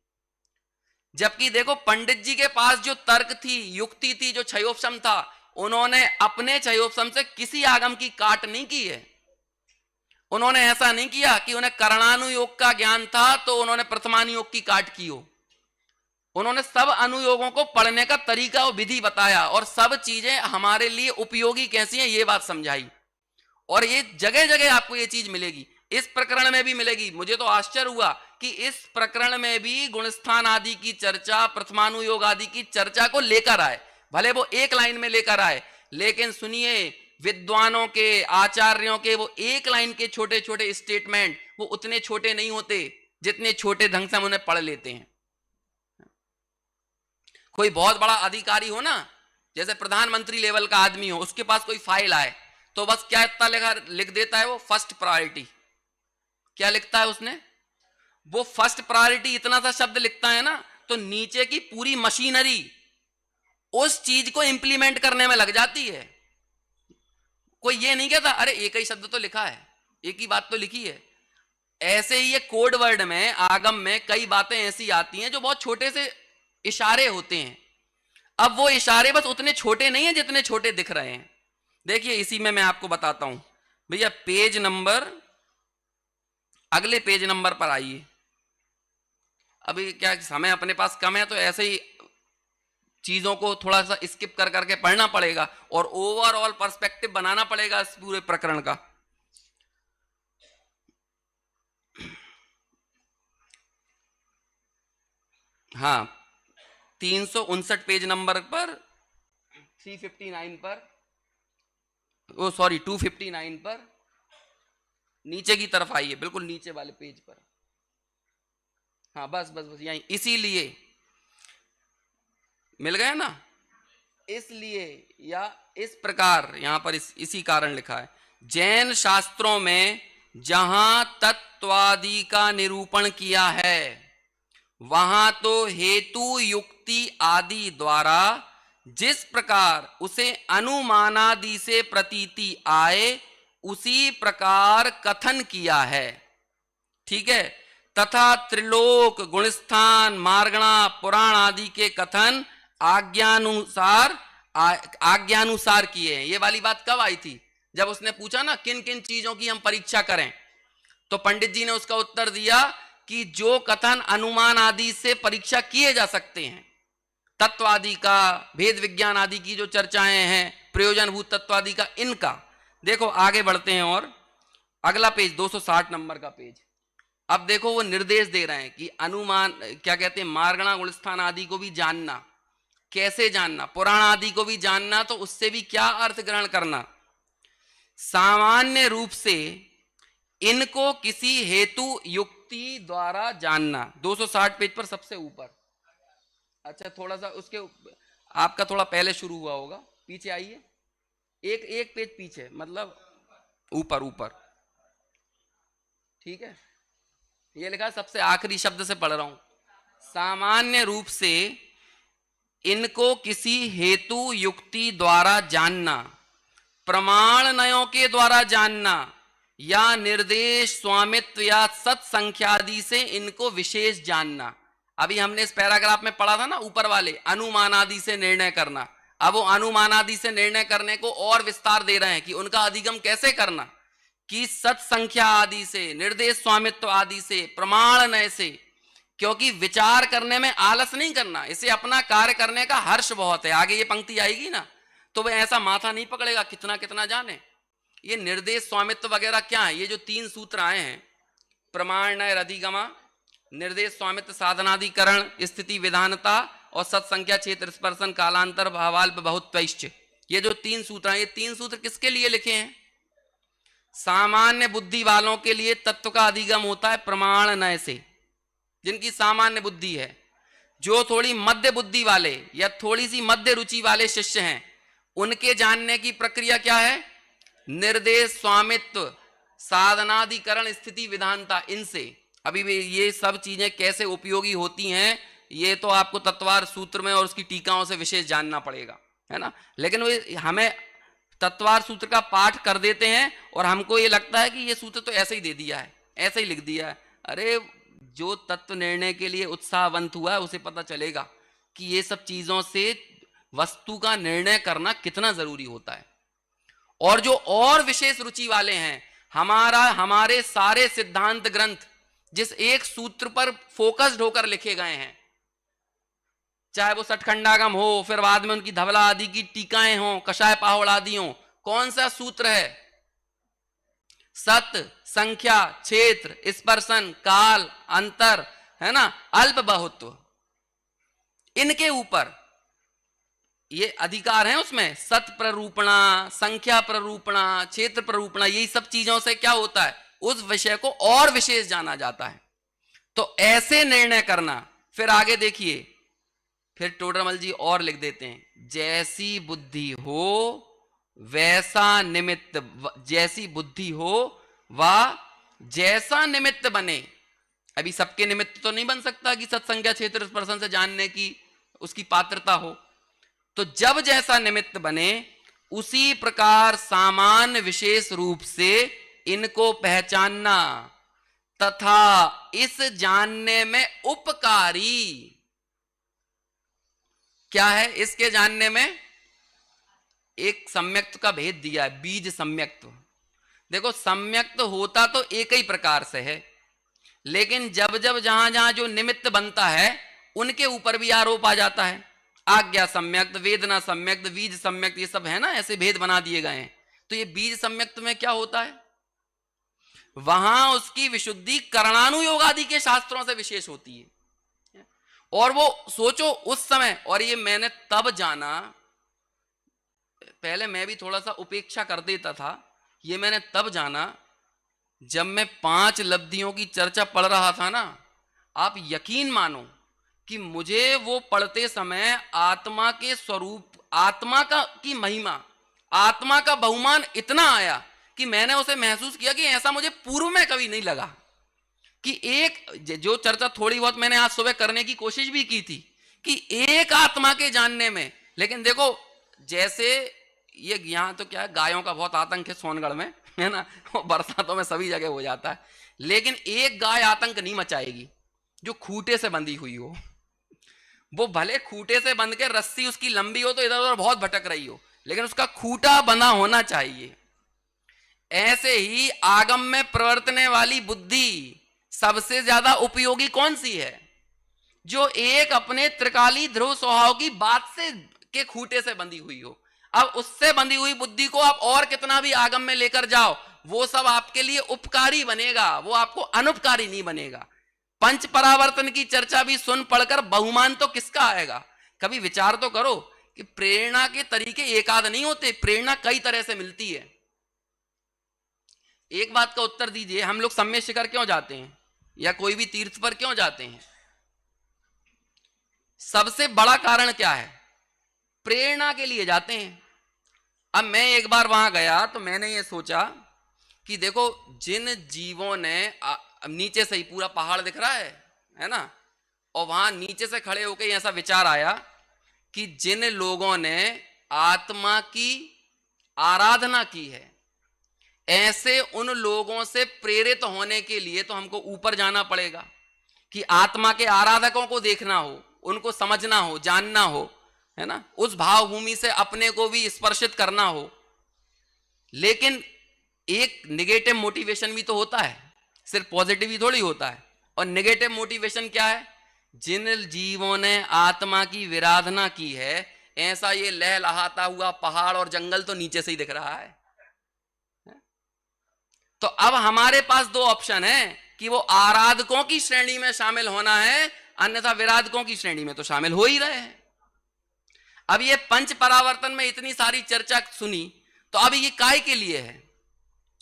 जबकि देखो पंडित जी के पास जो तर्क थी, युक्ति थी, जो क्षयोपशम था, उन्होंने अपने क्षयोपशम से किसी आगम की काट नहीं की है। उन्होंने ऐसा नहीं किया कि उन्हें करणानुयोग का ज्ञान था तो उन्होंने प्रथमानुयोग की काट की हो। उन्होंने सब अनुयोगों को पढ़ने का तरीका और विधि बताया और सब चीजें हमारे लिए उपयोगी कैसी हैं ये बात समझाई। और ये जगह जगह आपको ये चीज मिलेगी, इस प्रकरण में भी मिलेगी। मुझे तो आश्चर्य हुआ कि इस प्रकरण में भी गुणस्थान आदि की चर्चा, प्रथमानुयोग आदि की चर्चा को लेकर आए। भले वो एक लाइन में लेकर आए, लेकिन सुनिए विद्वानों के, आचार्यों के वो एक लाइन के छोटे छोटे स्टेटमेंट वो उतने छोटे नहीं होते जितने छोटे ढंग से हम उन्हें पढ़ लेते हैं। कोई बहुत बड़ा अधिकारी हो ना, जैसे प्रधानमंत्री लेवल का आदमी हो, उसके पास कोई फाइल आए तो बस क्या इतना लिख देता है वो, फर्स्ट प्रायोरिटी। क्या लिखता है उसने? वो फर्स्ट प्रायोरिटी इतना सा शब्द लिखता है ना, तो नीचे की पूरी मशीनरी उस चीज को इंप्लीमेंट करने में लग जाती है। कोई ये नहीं कहता अरे एक ही शब्द तो लिखा है, एक ही बात तो लिखी है। ऐसे ही ये कोड वर्ड में, आगम में कई बातें ऐसी आती हैं जो बहुत छोटे से इशारे होते हैं। अब वो इशारे बस उतने छोटे नहीं हैं जितने छोटे दिख रहे हैं। देखिए इसी में मैं आपको बताता हूं भैया, पेज नंबर, अगले पेज नंबर पर आइए। अभी क्या समय अपने पास कम है तो ऐसे ही चीजों को थोड़ा सा स्किप कर करके पढ़ना पड़ेगा और ओवरऑल पर्सपेक्टिव बनाना पड़ेगा इस पूरे प्रकरण का। हाँ, 359 पेज नंबर पर, 359 पर, ओ सॉरी 259 पर, नीचे की तरफ आइए, बिल्कुल नीचे वाले पेज पर। हाँ बस बस बस यहीं, इसीलिए मिल गए ना, इसलिए या इस प्रकार यहां पर इसी कारण लिखा है। जैन शास्त्रों में जहां तत्वादि का निरूपण किया है वहां तो हेतु युक्ति आदि द्वारा जिस प्रकार उसे अनुमानादि से प्रतीति आए उसी प्रकार कथन किया है। ठीक है। तथा त्रिलोक गुणस्थान मार्गणा पुराण आदि के कथन आज्ञानुसार किए हैं। ये वाली बात कब आई थी? जब उसने पूछा ना किन किन चीजों की हम परीक्षा करें, तो पंडित जी ने उसका उत्तर दिया कि जो कथन अनुमान आदि से परीक्षा किए जा सकते हैं, तत्व आदि का, भेद विज्ञान आदि की जो चर्चाएं हैं, प्रयोजनभूत तत्व आदि का, इनका। देखो आगे बढ़ते हैं और अगला पेज 260 नंबर का पेज। अब देखो वो निर्देश दे रहे हैं कि अनुमान क्या कहते हैं, मार्गणा गुणस्थान आदि को भी जानना, कैसे जानना, पुराण आदि को भी जानना, तो उससे भी क्या अर्थ ग्रहण करना। सामान्य रूप से इनको किसी हेतु युक्ति द्वारा जानना। 260 पेज पर सबसे ऊपर। अच्छा थोड़ा सा उसके आपका थोड़ा पहले शुरू हुआ होगा, पीछे आइए, एक पेज पीछे, मतलब ऊपर ऊपर। ठीक है, ये लिखा है, सबसे आखिरी शब्द से पढ़ रहा हूं। सामान्य रूप से इनको किसी हेतु युक्ति द्वारा जानना, प्रमाण नयों के द्वारा जानना, या निर्देश स्वामित्व या सत्संख्यादि से इनको विशेष जानना। अभी हमने इस पैराग्राफ में पढ़ा था ना ऊपर वाले, अनुमानादि से निर्णय करना। अब वो अनुमानादि से निर्णय करने को और विस्तार दे रहे हैं कि उनका अधिगम कैसे करना, कि सत्संख्या आदि से, निर्देश स्वामित्व आदि से, प्रमाण नय से। क्योंकि विचार करने में आलस नहीं करना, इसे अपना कार्य करने का हर्ष बहुत है। आगे ये पंक्ति आएगी ना, तो वह ऐसा माथा नहीं पकड़ेगा कितना कितना जाने। ये निर्देश स्वामित्व वगैरह क्या है, ये जो 3 सूत्र आए हैं, प्रमाण नय अधिगमा, निर्देश स्वामित्व साधनाधिकरण स्थिति विधानता, और सत्संख्या क्षेत्र स्पर्शन कालांतर भावाल्प बहुत्वैश्च, ये जो 3 सूत्र हैं, ये 3 सूत्र किसके लिए लिखे हैं? सामान्य बुद्धि वालों के लिए तत्व का अधिगम होता है प्रमाण नय से, जिनकी सामान्य बुद्धि है। जो थोड़ी मध्य बुद्धि वाले या थोड़ी सी मध्य रुचि वाले शिष्य हैं, उनके जानने की प्रक्रिया क्या है? निर्देश स्वामित्व साधनाधिकरण स्थिति विधानता, इनसे। अभी भी ये सब चीजें कैसे उपयोगी होती हैं, ये तो आपको तत्वार सूत्र में और उसकी टीकाओं से विशेष जानना पड़ेगा, है ना। लेकिन वो हमें तत्वार सूत्र का पाठ कर देते हैं और हमको ये लगता है कि ये सूत्र तो ऐसे ही दे दिया है, ऐसे ही लिख दिया है। अरे जो तत्व निर्णय के लिए उत्साहवंत हुआ है उसे पता चलेगा कि ये सब चीजों से वस्तु का निर्णय करना कितना जरूरी होता है। और जो और विशेष रुचि वाले हैं, हमारे सारे सिद्धांत ग्रंथ जिस एक सूत्र पर फोकस्ड होकर लिखे गए हैं, चाहे वो सठखंडागम हो, फिर बाद में उनकी धवला आदि की टीकाएं हों, कषाय पाहुड़ आदि हों, कौन सा सूत्र है? सत, संख्या, क्षेत्र, स्पर्शन, काल, अंतर, है ना, अल्प बहुत्व, इनके ऊपर ये अधिकार है। उसमें सत प्ररूपणा, संख्या प्ररूपणा, क्षेत्र प्ररूपणा, यही सब चीजों से क्या होता है, उस विषय को और विशेष जाना जाता है। तो ऐसे निर्णय करना। फिर आगे देखिए, फिर टोडरमल जी और लिख देते हैं, जैसी बुद्धि हो वैसा निमित्त, जैसी बुद्धि हो वह जैसा निमित्त बने। अभी सबके निमित्त तो नहीं बन सकता कि सत्संख्या क्षेत्र स्पर्शन से जानने की उसकी पात्रता हो, तो जब जैसा निमित्त बने उसी प्रकार सामान्य विशेष रूप से इनको पहचानना तथा इस जानने में उपकारी क्या है, इसके जानने में एक सम्यक्त का भेद दिया है, बीज सम्यक्त। देखो सम्यक्त होता तो एक ही प्रकार से है, लेकिन जब जब जहां जहां जो निमित्त बनता है उनके ऊपर भी आरोप आ जाता है। आज्ञा सम्यक्त, वेदना सम्यक्त, बीज सम्यक्त, ये सब है ना, ऐसे भेद बना दिए गए हैं। तो ये बीज सम्यक्त में क्या होता है, वहां उसकी विशुद्धि करणानुयोग आदि के शास्त्रों से विशेष होती है। और वो सोचो उस समय, और ये मैंने तब जाना, पहले मैं भी थोड़ा सा उपेक्षा कर देता था, ये मैंने तब जाना जब मैं 5 लब्धियों की चर्चा पढ़ रहा था ना। आप यकीन मानो कि मुझे वो पढ़ते समय आत्मा के स्वरूप, आत्मा का की महिमा, आत्मा का बहुमान इतना आया कि कि मैंने उसे महसूस किया कि ऐसा मुझे पूर्व में कभी नहीं लगा कि एक जो चर्चा थोड़ी बहुत मैंने आज सुबह करने की कोशिश भी की थी कि एक आत्मा के जानने में, लेकिन देखो जैसे ये यहां तो क्या है, गायों का बहुत आतंक है सोनगढ़ में, है ना, बरसातों में सभी जगह हो जाता है, लेकिन एक गाय आतंक नहीं मचाएगी जो खूंटे से बंधी हुई हो। वो भले खूंटे से बंध के रस्सी उसकी लंबी हो तो इधर उधर बहुत भटक रही हो, लेकिन उसका खूंटा बंधा होना चाहिए। ऐसे ही आगम में प्रवर्तने वाली बुद्धि सबसे ज्यादा उपयोगी कौन सी है? जो एक अपने त्रिकाली ध्रुव स्वभाव की बात से के खूंटे से बंधी हुई हो। अब उससे बंधी हुई बुद्धि को आप और कितना भी आगम में लेकर जाओ, वो सब आपके लिए उपकारी बनेगा, वो आपको अनुपकारी नहीं बनेगा। पंच परावर्तन की चर्चा भी सुन पढ़कर बहुमान तो किसका आएगा? कभी विचार तो करो कि प्रेरणा के तरीके एकाध नहीं होते, प्रेरणा कई तरह से मिलती है। एक बात का उत्तर दीजिए, हम लोग सम्य शिखर क्यों जाते हैं या कोई भी तीर्थ पर क्यों जाते हैं? सबसे बड़ा कारण क्या है? प्रेरणा के लिए जाते हैं। अब मैं एक बार वहां गया तो मैंने ये सोचा कि देखो जिन जीवों ने नीचे से ही पूरा पहाड़ दिख रहा है ना, और वहां नीचे से खड़े होकर ऐसा विचार आया कि जिन लोगों ने आत्मा की आराधना की है, ऐसे उन लोगों से प्रेरित होने के लिए तो हमको ऊपर जाना पड़ेगा कि आत्मा के आराधकों को देखना हो, उनको समझना हो, जानना हो, है ना, उस भावभूमि से अपने को भी स्पर्शित करना हो। लेकिन एक निगेटिव मोटिवेशन भी तो होता है, सिर्फ पॉजिटिव ही थोड़ी होता है। और निगेटिव मोटिवेशन क्या है? जिन जीवों ने आत्मा की विराधना की है, ऐसा ये लहलहाता हुआ पहाड़ और जंगल तो नीचे से ही दिख रहा है। तो अब हमारे पास दो ऑप्शन है कि वो आराधकों की श्रेणी में शामिल होना है, अन्यथा विराधकों की श्रेणी में तो शामिल हो ही रहे हैं। अब ये पंच परावर्तन में इतनी सारी चर्चा सुनी, तो अब ये काय के लिए है?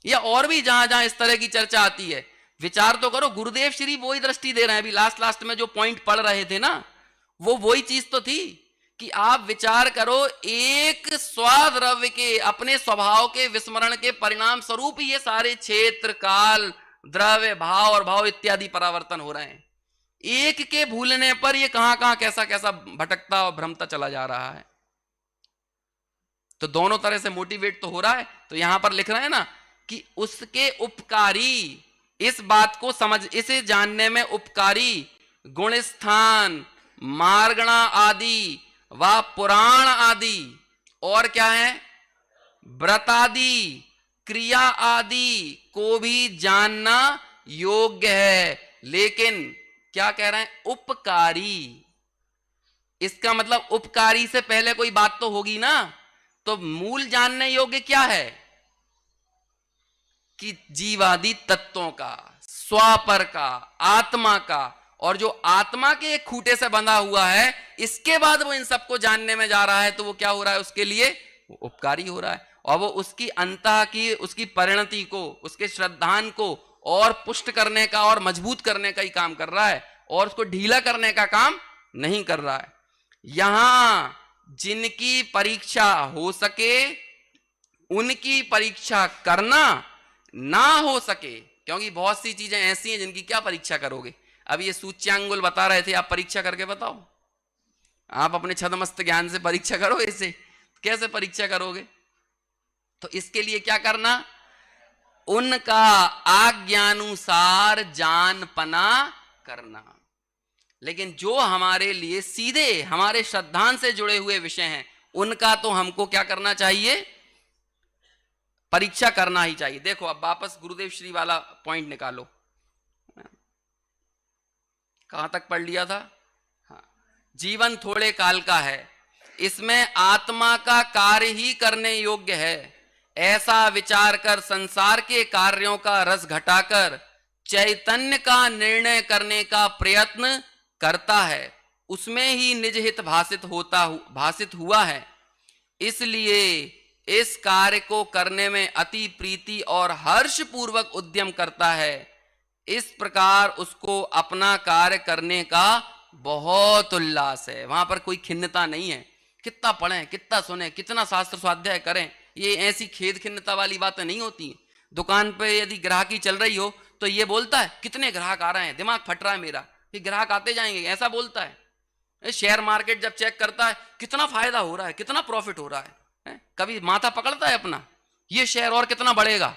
या और भी जहां जहां इस तरह की चर्चा आती है, विचार तो करो। गुरुदेव श्री वही दृष्टि दे रहे हैं, अभी लास्ट में जो पॉइंट पढ़ रहे थे ना, वो वही चीज तो थी कि आप विचार करो, एक स्वाद्रव्य के अपने स्वभाव के विस्मरण के परिणाम स्वरूप ही ये सारे क्षेत्र, काल, द्रव्य, भाव और भाव इत्यादि परावर्तन हो रहे हैं। एक के भूलने पर ये कहां कहां कैसा कैसा भटकता और भ्रमता चला जा रहा है। तो दोनों तरह से मोटिवेट तो हो रहा है। तो यहां पर लिख रहे हैं ना कि उसके उपकारी, इस बात को समझ, इसे जानने में उपकारी गुण स्थान, मार्गणा आदि व पुराण आदि, और क्या है, व्रत आदि, क्रिया आदि को भी जानना योग्य है। लेकिन क्या कह रहे हैं? उपकारी। इसका मतलब उपकारी से पहले कोई बात तो होगी ना। तो मूल जानने योग्य क्या है कि जीवादि तत्वों का, स्वापर का, आत्मा का, और जो आत्मा के एक खूंटे से बंधा हुआ है, इसके बाद वो इन सबको जानने में जा रहा है, तो वो क्या हो रहा है उसके लिए? वो उपकारी हो रहा है। और वो उसकी अंतः की, उसकी परिणति को, उसके श्रद्धान को और पुष्ट करने का और मजबूत करने का ही काम कर रहा है, और उसको ढीला करने का काम नहीं कर रहा है। यहां जिनकी परीक्षा हो सके उनकी परीक्षा करना, ना हो सके, क्योंकि बहुत सी चीजें ऐसी हैं जिनकी क्या परीक्षा करोगे। अब ये सूच्यांगुल बता रहे थे, आप परीक्षा करके बताओ। आप अपने छदमस्त ज्ञान से परीक्षा करो, इसे कैसे परीक्षा करोगे? तो इसके लिए क्या करना? उनका आज्ञानुसार जानपना करना। लेकिन जो हमारे लिए सीधे हमारे श्रद्धान से जुड़े हुए विषय हैं, उनका तो हमको क्या करना चाहिए? परीक्षा करना ही चाहिए। देखो अब वापस गुरुदेव श्री वाला पॉइंट निकालो, कहां तक पढ़ लिया था? हाँ, जीवन थोड़े काल का है, इसमें आत्मा का कार्य ही करने योग्य है, ऐसा विचार कर संसार के कार्यों का रस घटाकर चैतन्य का निर्णय करने का प्रयत्न करता है, उसमें ही निज हित भासित हुआ है। इसलिए इस कार्य को करने में अति प्रीति और हर्ष पूर्वक उद्यम करता है। इस प्रकार उसको अपना कार्य करने का बहुत उल्लास है। वहां पर कोई खिन्नता नहीं है। कितना पढ़ें, कितना सुने, कितना शास्त्र स्वाध्याय करें, ये ऐसी खेद खिन्नता वाली बातें नहीं होती। दुकान पे यदि ग्राहकी चल रही हो तो ये बोलता है कितने ग्राहक आ रहे हैं, दिमाग फट रहा है मेरा, ये ग्राहक आते जाएंगे, ऐसा बोलता है। शेयर मार्केट जब चेक करता है कितना फायदा हो रहा है, कितना प्रॉफिट हो रहा है, कभी माथा पकड़ता है अपना, ये शेयर और कितना बढ़ेगा,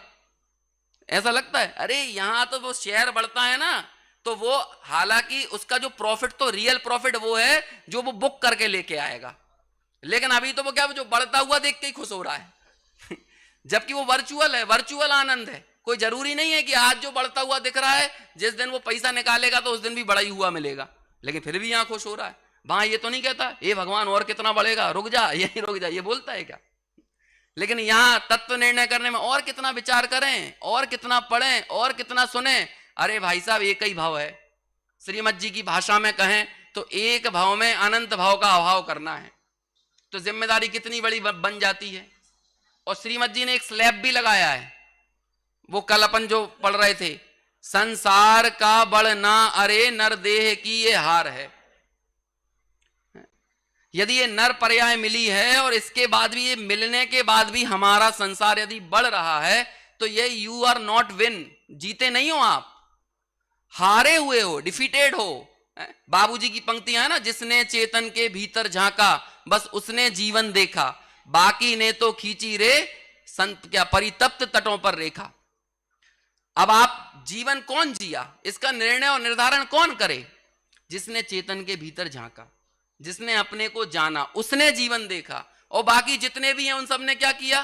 ऐसा लगता है। अरे यहां तो वो शेयर बढ़ता है ना, तो वो हालांकि उसका जो प्रॉफिट तो रियल प्रॉफिट वो है जो वो बुक करके लेके आएगा, लेकिन अभी तो वो क्या, जो बढ़ता हुआ देख के ही खुश हो रहा है जबकि वो वर्चुअल है, वर्चुअल आनंद है। कोई जरूरी नहीं है कि आज जो बढ़ता हुआ दिख रहा है जिस दिन वो पैसा निकालेगा तो उस दिन भी बढ़ा ही हुआ मिलेगा, लेकिन फिर भी यहां खुश हो रहा है। वहां ये तो नहीं कहता हे भगवान और कितना बढ़ेगा, रुक जा, यही रुक जा, ये बोलता है क्या? लेकिन यहां तत्व निर्णय करने में और कितना विचार करें, और कितना पढ़ें, और कितना सुने। अरे भाई साहब एक ही भाव है, श्रीमद जी की भाषा में कहें तो एक भाव में अनंत भाव का अभाव करना है, तो जिम्मेदारी कितनी बड़ी बन जाती है। और श्रीमद जी ने एक स्लैब भी लगाया है, वो कल अपन जो पढ़ रहे थे, संसार का बढ़ना अरे नर देह की ये हार है। यदि ये नर पर्याय मिली है और इसके बाद भी, ये मिलने के बाद भी हमारा संसार यदि बढ़ रहा है तो ये यू आर नॉट विन, जीते नहीं हो आप, हारे हुए हो, डिफीटेड हो। बाबूजी की पंक्तियां है ना, जिसने चेतन के भीतर झांका बस उसने जीवन देखा, बाकी ने तो खींची रे संत क्या परितप्त तटों पर रेखा। अब आप जीवन कौन जिया, इसका निर्णय और निर्धारण कौन करे? जिसने चेतन के भीतर झांका, जिसने अपने को जाना, उसने जीवन देखा। और बाकी जितने भी हैं उन सब ने क्या किया,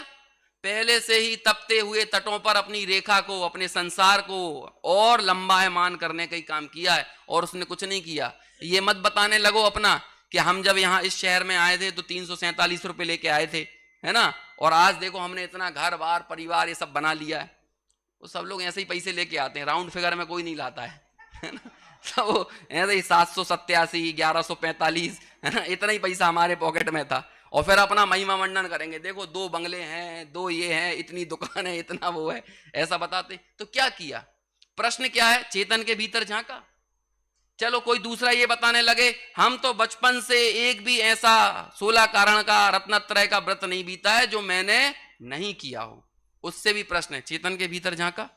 पहले से ही तपते हुए तटों पर अपनी रेखा को, अपने संसार को और लंबायमान करने का ही काम किया है, और उसने कुछ नहीं किया। ये मत बताने लगो अपना कि हम जब यहाँ इस शहर में आए थे तो 347 रुपए लेके आए थे, है ना, और आज देखो हमने इतना घर बार परिवार ये सब बना लिया है। वो सब लोग ऐसे ही पैसे लेके आते हैं, राउंड फिगर में कोई नहीं लाता है ना, सब ऐसे ही 787, 1145, है ना, इतना ही पैसा हमारे पॉकेट में था। और फिर अपना महिमा मंडन करेंगे, देखो 2 बंगले हैं, 2 ये हैं, इतनी दुकान है, इतना वो है, ऐसा बताते। तो क्या किया? प्रश्न क्या है? चेतन के भीतर झांका। चलो कोई दूसरा ये बताने लगे, हम तो बचपन से एक भी ऐसा 16 कारण का रत्नत्रय का व्रत नहीं बीता है जो मैंने नहीं किया हो। उससे भी प्रश्न है, चेतन के भीतर झांका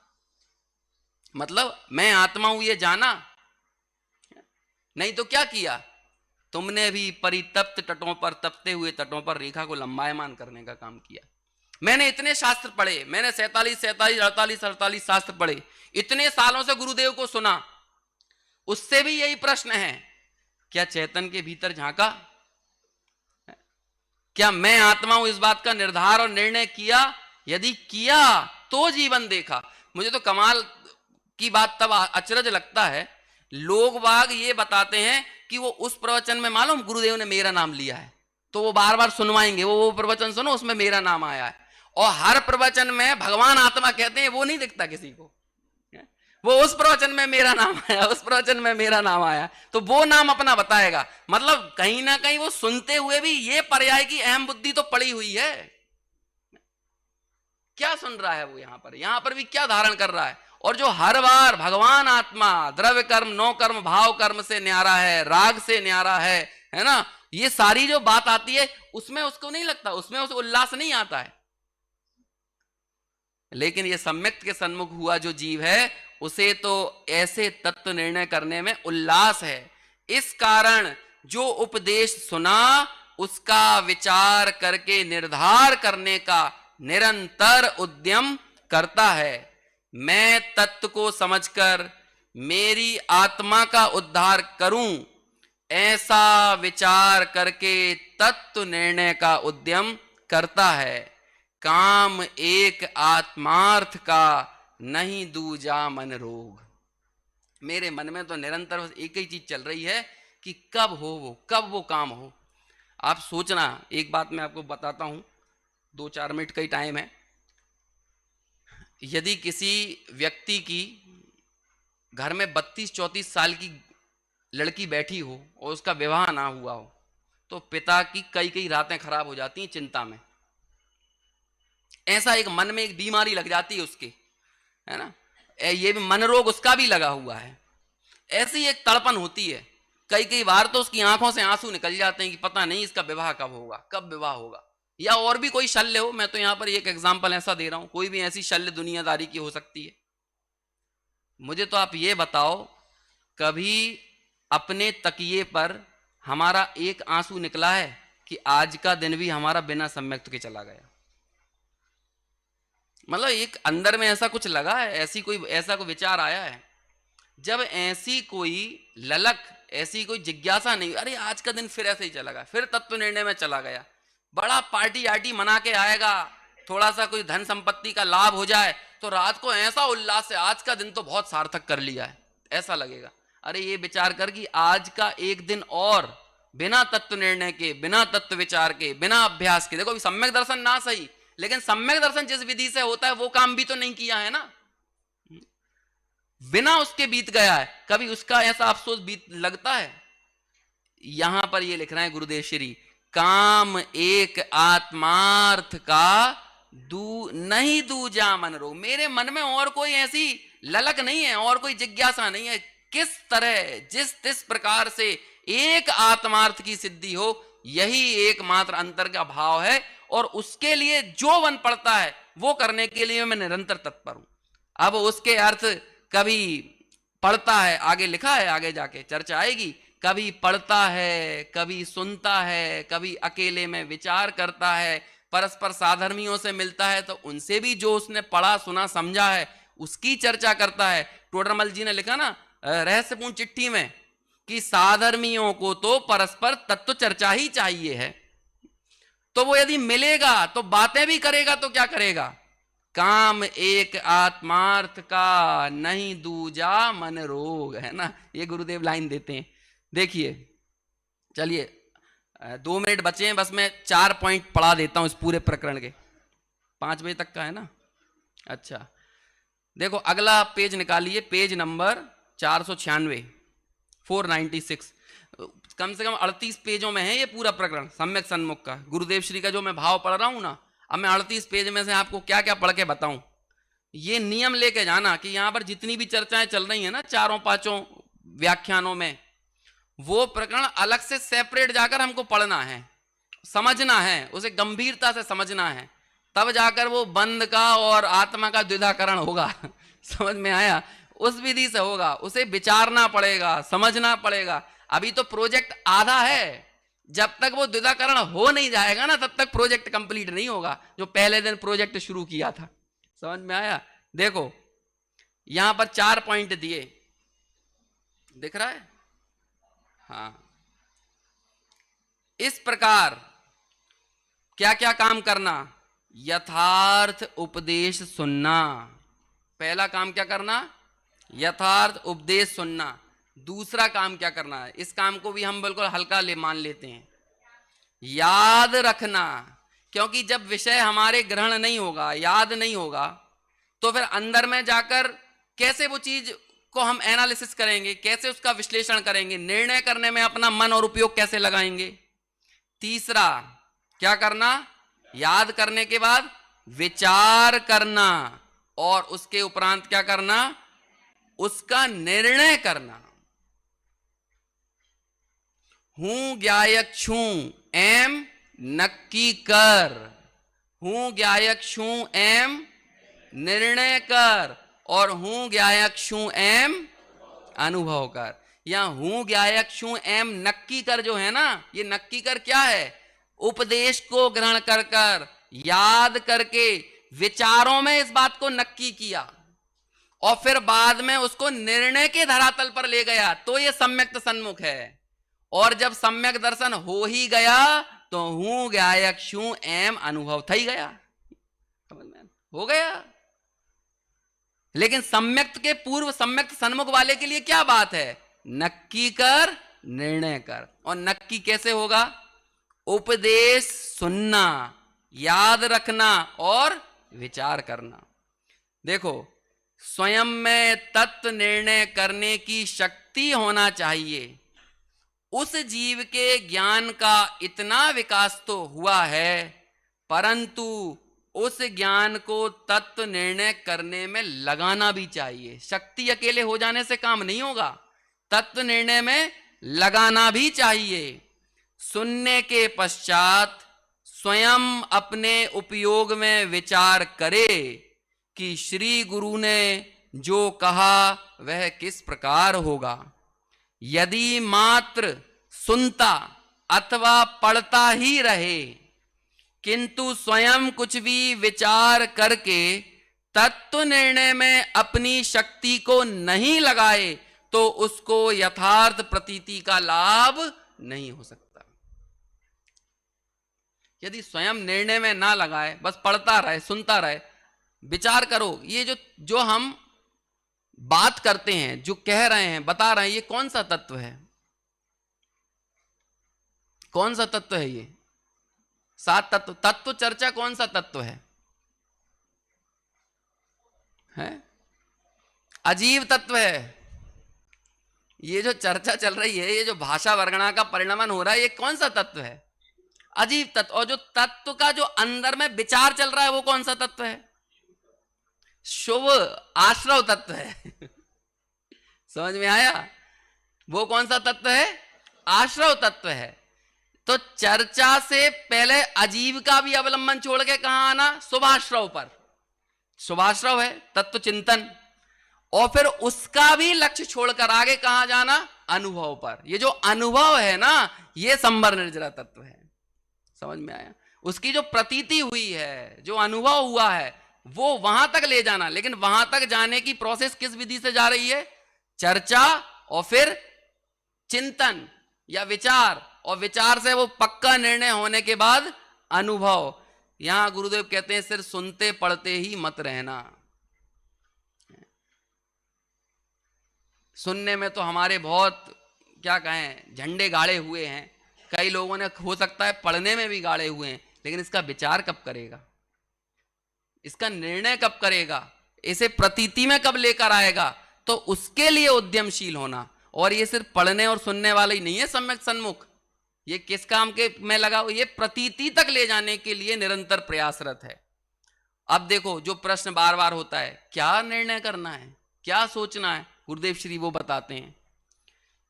मतलब मैं आत्मा हूं ये जाना? नहीं तो क्या किया? तुमने भी परितप्त तटों पर, तपते हुए तटों पर रेखा को लंबायमान करने का काम किया। मैंने इतने शास्त्र पढ़े, मैंने 47, 48 शास्त्र पढ़े, इतने सालों से गुरुदेव को सुना, उससे भी यही प्रश्न है, क्या चेतन के भीतर झांका? क्या मैं आत्मा हूं इस बात का निर्धार और निर्णय किया? यदि किया तो जीवन देखा। मुझे तो कमाल की बात तब अचरज लगता है, लोग बाग ये बताते हैं कि वो उस प्रवचन में मालूम गुरुदेव ने मेरा नाम लिया है, तो वो बार बार सुनवाएंगे, वो प्रवचन सुनो उसमें मेरा नाम आया है। और हर प्रवचन में भगवान आत्मा कहते हैं, वो नहीं दिखता किसी को। वो उस प्रवचन में मेरा नाम आया, उस प्रवचन में मेरा नाम आया, तो वो नाम अपना बताएगा। मतलब कहीं ना कहीं वो सुनते हुए भी ये पर्याय की अहम बुद्धि तो पड़ी हुई है। क्या सुन रहा है वो? यहां पर भी क्या धारण कर रहा है? और जो हर बार भगवान आत्मा द्रव्य कर्म, नो कर्म, भाव कर्म से न्यारा है, राग से न्यारा है ना, ये सारी जो बात आती है उसमें उसको नहीं लगता, उसमें उसे उल्लास नहीं आता है। लेकिन ये सम्यक्त के सन्मुख हुआ जो जीव है, उसे तो ऐसे तत्व निर्णय करने में उल्लास है। इस कारण जो उपदेश सुना उसका विचार करके निर्धार करने का निरंतर उद्यम करता है। मैं तत्व को समझकर मेरी आत्मा का उद्धार करूं, ऐसा विचार करके तत्व निर्णय का उद्यम करता है। काम एक आत्मार्थ का, नहीं दूजा मन रोग। मेरे मन में तो निरंतर बस एक ही चीज चल रही है कि कब हो वो, कब वो काम हो। आप सोचना, एक बात मैं आपको बताता हूं, 2-4 मिनट का ही टाइम है। यदि किसी व्यक्ति की घर में 32-34 साल की लड़की बैठी हो और उसका विवाह ना हुआ हो, तो पिता की कई रातें खराब हो जाती हैं चिंता में। ऐसा एक मन में एक बीमारी लग जाती है उसके, है ना, ये भी मन रोग उसका भी लगा हुआ है। ऐसी एक तड़पन होती है, कई बार तो उसकी आंखों से आंसू निकल जाते हैं कि पता नहीं इसका विवाह कब होगा, कब विवाह होगा। या और भी कोई शल्य हो, मैं तो यहां पर एक एग्जांपल ऐसा दे रहा हूं, कोई भी ऐसी शल्य दुनियादारी की हो सकती है। मुझे तो आप ये बताओ, कभी अपने तकिए पर हमारा एक आंसू निकला है कि आज का दिन भी हमारा बिना सम्यक्त के चला गया? मतलब एक अंदर में ऐसा कुछ लगा है, ऐसा कोई विचार आया है? जब ऐसी कोई ललक, ऐसी कोई जिज्ञासा नहीं, अरे आज का दिन फिर ऐसे ही चला गया, फिर तत्व निर्णय में चला गया, बड़ा पार्टी आर्टी मना के आएगा, थोड़ा सा कोई धन संपत्ति का लाभ हो जाए तो रात को ऐसा उल्लास से आज का दिन तो बहुत सार्थक कर लिया है, ऐसा लगेगा। अरे ये विचार कर कि आज का एक दिन और बिना तत्व निर्णय के, बिना तत्व विचार के, बिना अभ्यास के, देखो सम्यक दर्शन ना सही, लेकिन सम्यक दर्शन जिस विधि से होता है वो काम भी तो नहीं किया है ना, बिना उसके बीत गया है, कभी उसका ऐसा अफसोस बीत लगता है? यहां पर ये लिख रहे हैं गुरुदेव श्री, काम एक आत्मार्थ का नहीं दूजा मन रो। मेरे मन में और कोई ऐसी ललक नहीं है, और कोई जिज्ञासा नहीं है, किस तरह जिस प्रकार से एक आत्मार्थ की सिद्धि हो, यही एकमात्र अंतर का भाव है, और उसके लिए जो वन पड़ता है वो करने के लिए मैं निरंतर तत्पर हूं। अब उसके अर्थ कभी पढ़ता है, आगे लिखा है, आगे जाके चर्चा आएगी, कभी पढ़ता है, कभी सुनता है, कभी अकेले में विचार करता है, परस्पर साधर्मियों से मिलता है तो उनसे भी जो उसने पढ़ा सुना समझा है उसकी चर्चा करता है। टोडरमल जी ने लिखा ना रहस्यपूर्ण चिट्ठी में कि साधर्मियों को तो परस्पर तत्व चर्चा ही चाहिए है, तो वो यदि मिलेगा तो बातें भी करेगा तो क्या करेगा? काम एक आत्मार्थ का नहीं दूजा मन रोग, है ना, ये गुरुदेव लाइन देते हैं। देखिए, चलिए 2 मिनट बचे हैं, बस मैं 4 पॉइंट पढ़ा देता हूं इस पूरे प्रकरण के, 5 बजे तक का है ना। अच्छा देखो, अगला पेज निकालिए, पेज नंबर 496, 496, कम से कम 38 पेजों में है ये पूरा प्रकरण सम्यक सन्मुख का, गुरुदेव श्री का जो मैं भाव पढ़ रहा हूं ना। अब मैं 38 पेज में से आपको क्या क्या पढ़ के बताऊं, ये नियम लेके जाना कि यहां पर जितनी भी चर्चाएं चल रही हैं ना 4-5 व्याख्यानों में, वो प्रकरण अलग से सेपरेट जाकर हमको पढ़ना है, समझना है, उसे गंभीरता से समझना है, तब जाकर वो बंध का और आत्मा का द्विधाकरण होगा। समझ में आया? उस विधि से होगा, उसे विचारना पड़ेगा, समझना पड़ेगा। अभी तो प्रोजेक्ट आधा है, जब तक वो द्विधाकरण हो नहीं जाएगा ना तब तक प्रोजेक्ट कंप्लीट नहीं होगा, जो पहले दिन प्रोजेक्ट शुरू किया था। समझ में आया? देखो यहां पर 4 पॉइंट दिए, दिख रहा है? हाँ, इस प्रकार क्या क्या काम करना? यथार्थ उपदेश सुनना, पहला काम क्या करना? यथार्थ उपदेश सुनना। दूसरा काम क्या करना है? इस काम को भी हम बिल्कुल हल्का मान लेते हैं, याद रखना, क्योंकि जब विषय हमारे ग्रहण नहीं होगा, याद नहीं होगा, तो फिर अंदर में जाकर कैसे वो चीज को हम एनालिसिस करेंगे, कैसे उसका विश्लेषण करेंगे, निर्णय करने में अपना मन और उपयोग कैसे लगाएंगे। तीसरा क्या करना? याद करने के बाद विचार करना, और उसके उपरांत क्या करना? उसका निर्णय करना। हूं ज्ञायक्षु एम नक्की कर, हूं ज्ञायक्षु एम निर्णय कर, और हूं ज्ञायक्षु एम अनुभव कर। या हूं ज्ञायक्षु एम नक्की कर जो है ना, ये नक्की कर क्या है? उपदेश को ग्रहण कर कर, याद करके, विचारों में इस बात को नक्की किया और फिर बाद में उसको निर्णय के धरातल पर ले गया, तो ये सम्यक सन्मुख है। और जब सम्यक दर्शन हो ही गया तो हूं ज्ञायक्षु एम अनुभव था ही गया, हो गया। लेकिन सम्यक्त के पूर्व सम्यक्त सन्मुख वाले के लिए क्या बात है? नक्की कर, निर्णय कर। और नक्की कैसे होगा? उपदेश सुनना, याद रखना और विचार करना। देखो, स्वयं में तत्व निर्णय करने की शक्ति होना चाहिए। उस जीव के ज्ञान का इतना विकास तो हुआ है, परंतु उस ज्ञान को तत्व निर्णय करने में लगाना भी चाहिए। शक्ति अकेले हो जाने से काम नहीं होगा, तत्व निर्णय में लगाना भी चाहिए। सुनने के पश्चात स्वयं अपने उपयोग में विचार करे कि श्री गुरु ने जो कहा वह किस प्रकार होगा। यदि मात्र सुनता अथवा पढ़ता ही रहे किंतु स्वयं कुछ भी विचार करके तत्व निर्णय में अपनी शक्ति को नहीं लगाए तो उसको यथार्थ प्रतीति का लाभ नहीं हो सकता। यदि स्वयं निर्णय में ना लगाए, बस पढ़ता रहे, सुनता रहे, विचार करो ये जो हम बात करते हैं, जो कह रहे हैं, बता रहे हैं, ये कौन सा तत्व है? कौन सा तत्व है ये? 7 तत्व। तत्व चर्चा कौन सा तत्व है? अजीब तत्व है। ये जो चर्चा चल रही है, ये जो भाषा वर्गणा का परिणमन हो रहा है, ये कौन सा तत्व है? अजीब तत्व। और जो तत्व का जो अंदर में विचार चल रहा है वो कौन सा तत्व है? शुभ आश्रव तत्व है। समझ में आया? वो कौन सा तत्व है? आश्रव तत्व है। तो चर्चा से पहले अजीब का भी अवलंबन छोड़ के कहां आना? शुभाश्रव पर। शुभाश्रव है तत्व चिंतन, और फिर उसका भी लक्ष्य छोड़कर आगे कहां जाना? अनुभव पर। ये जो अनुभव है ना, ये संवर निर्जरा तत्व है। समझ में आया? उसकी जो प्रतीति हुई है, जो अनुभव हुआ है, वो वहां तक ले जाना। लेकिन वहां तक जाने की प्रोसेस किस विधि से जा रही है? चर्चा और फिर चिंतन या विचार, और विचार से वो पक्का निर्णय होने के बाद अनुभव। यहां गुरुदेव कहते हैं सिर्फ सुनते पढ़ते ही मत रहना। सुनने में तो हमारे बहुत क्या कहें झंडे गाड़े हुए हैं, कई लोगों ने हो सकता है पढ़ने में भी गाड़े हुए हैं, लेकिन इसका विचार कब करेगा? इसका निर्णय कब करेगा? इसे प्रतीति में कब लेकर आएगा? तो उसके लिए उद्यमशील होना। और ये सिर्फ पढ़ने और सुनने वाला ही नहीं है सम्यक सन्मुख, ये किस काम के में लगा? ये प्रतीति तक ले जाने के लिए निरंतर प्रयासरत है। अब देखो जो प्रश्न बार बार होता है, क्या निर्णय करना है, क्या सोचना है? गुरुदेव श्री वो बताते हैं,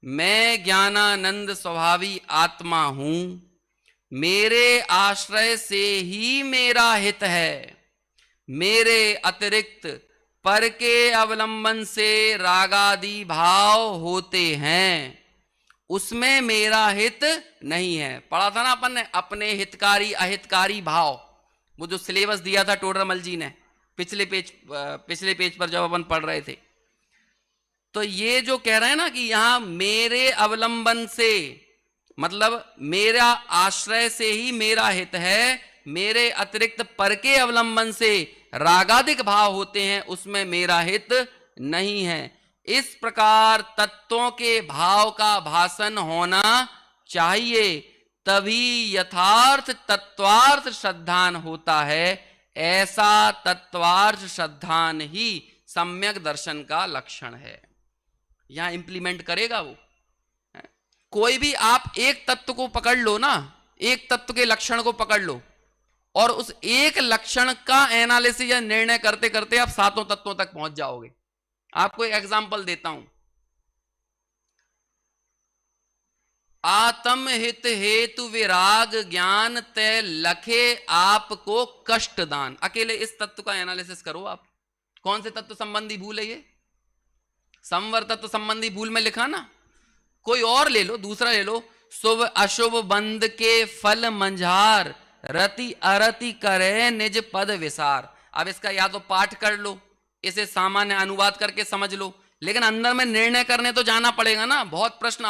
मैं ज्ञानानंद स्वभावी आत्मा हूं, मेरे आश्रय से ही मेरा हित है, मेरे अतिरिक्त पर के अवलंबन से रागादि भाव होते हैं, उसमें मेरा हित नहीं है। पढ़ा था ना अपन ने, अपने हितकारी अहितकारी भाव, वो जो सिलेबस दिया था टोडरमल जी ने पिछले पेज पर जब अपन पढ़ रहे थे। तो ये जो कह रहे हैं ना कि यहां मेरे अवलंबन से, मतलब मेरा आश्रय से ही मेरा हित है, मेरे अतिरिक्त पर के अवलंबन से रागादिक भाव होते हैं, उसमें मेरा हित नहीं है। इस प्रकार तत्वों के भाव का भासन होना चाहिए, तभी यथार्थ तत्वार्थ श्रद्धान होता है। ऐसा तत्वार्थ श्रद्धान ही सम्यक दर्शन का लक्षण है। यहां इंप्लीमेंट करेगा वो। कोई भी आप एक तत्व को पकड़ लो ना, एक तत्व के लक्षण को पकड़ लो, और उस एक लक्षण का एनालिसिस या निर्णय करते करते आप 7 तत्वों तक पहुंच जाओगे। आपको एक एग्जांपल देता हूं। आत्म हित हेतु विराग ज्ञान तय लखे आपको कष्ट दान। अकेले इस तत्व का एनालिसिस करो आप। कौन से तत्व संबंधी भूल है ये? संवर तत्व संबंधी भूल में लिखा ना। कोई और ले लो, दूसरा ले लो। शुभ अशुभ बंद के फल मंझार, रति अरति करे निज पद विसार। अब इसका या तो पाठ कर लो, इसे सामान्य अनुवाद करके समझ लो, लेकिन अंदर में निर्णय करने तो जाना पड़ेगा ना। बहुत प्रश्न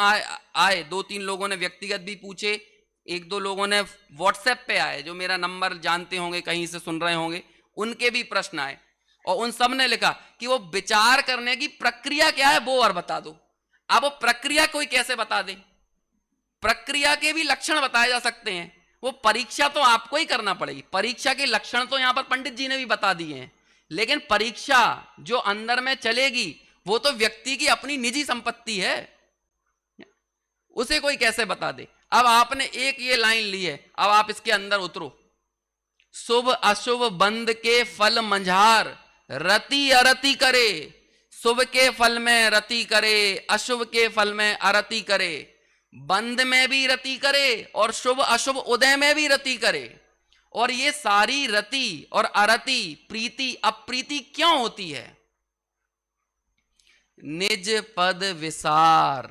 आए 2-3 लोगों ने व्यक्तिगत भी पूछे, 1-2 लोगों ने व्हाट्सएप पे आए, जो मेरा नंबर जानते होंगे, कहीं से सुन रहे होंगे, उनके भी प्रश्न आए, और उन सब ने लिखा कि वो विचार करने की प्रक्रिया क्या है वो और बता दो। अब वो प्रक्रिया कोई कैसे बता दे? प्रक्रिया के भी लक्षण बताए जा सकते हैं, वो परीक्षा तो आपको ही करना पड़ेगी। परीक्षा के लक्षण तो यहां पर पंडित जी ने भी बता दिए हैं, लेकिन परीक्षा जो अंदर में चलेगी वो तो व्यक्ति की अपनी निजी संपत्ति है, उसे कोई कैसे बता दे? अब आपने एक ये लाइन ली है, अब आप इसके अंदर उतरो। शुभ अशुभ बंद के फल मंझार, रति अरति करे। शुभ के फल में रति करे, अशुभ के फल में अरति करे, बंद में भी रति करे और शुभ अशुभ उदय में भी रति करे। और ये सारी रति और अरति, प्रीति अप्रीति क्यों होती है? निज पद विसार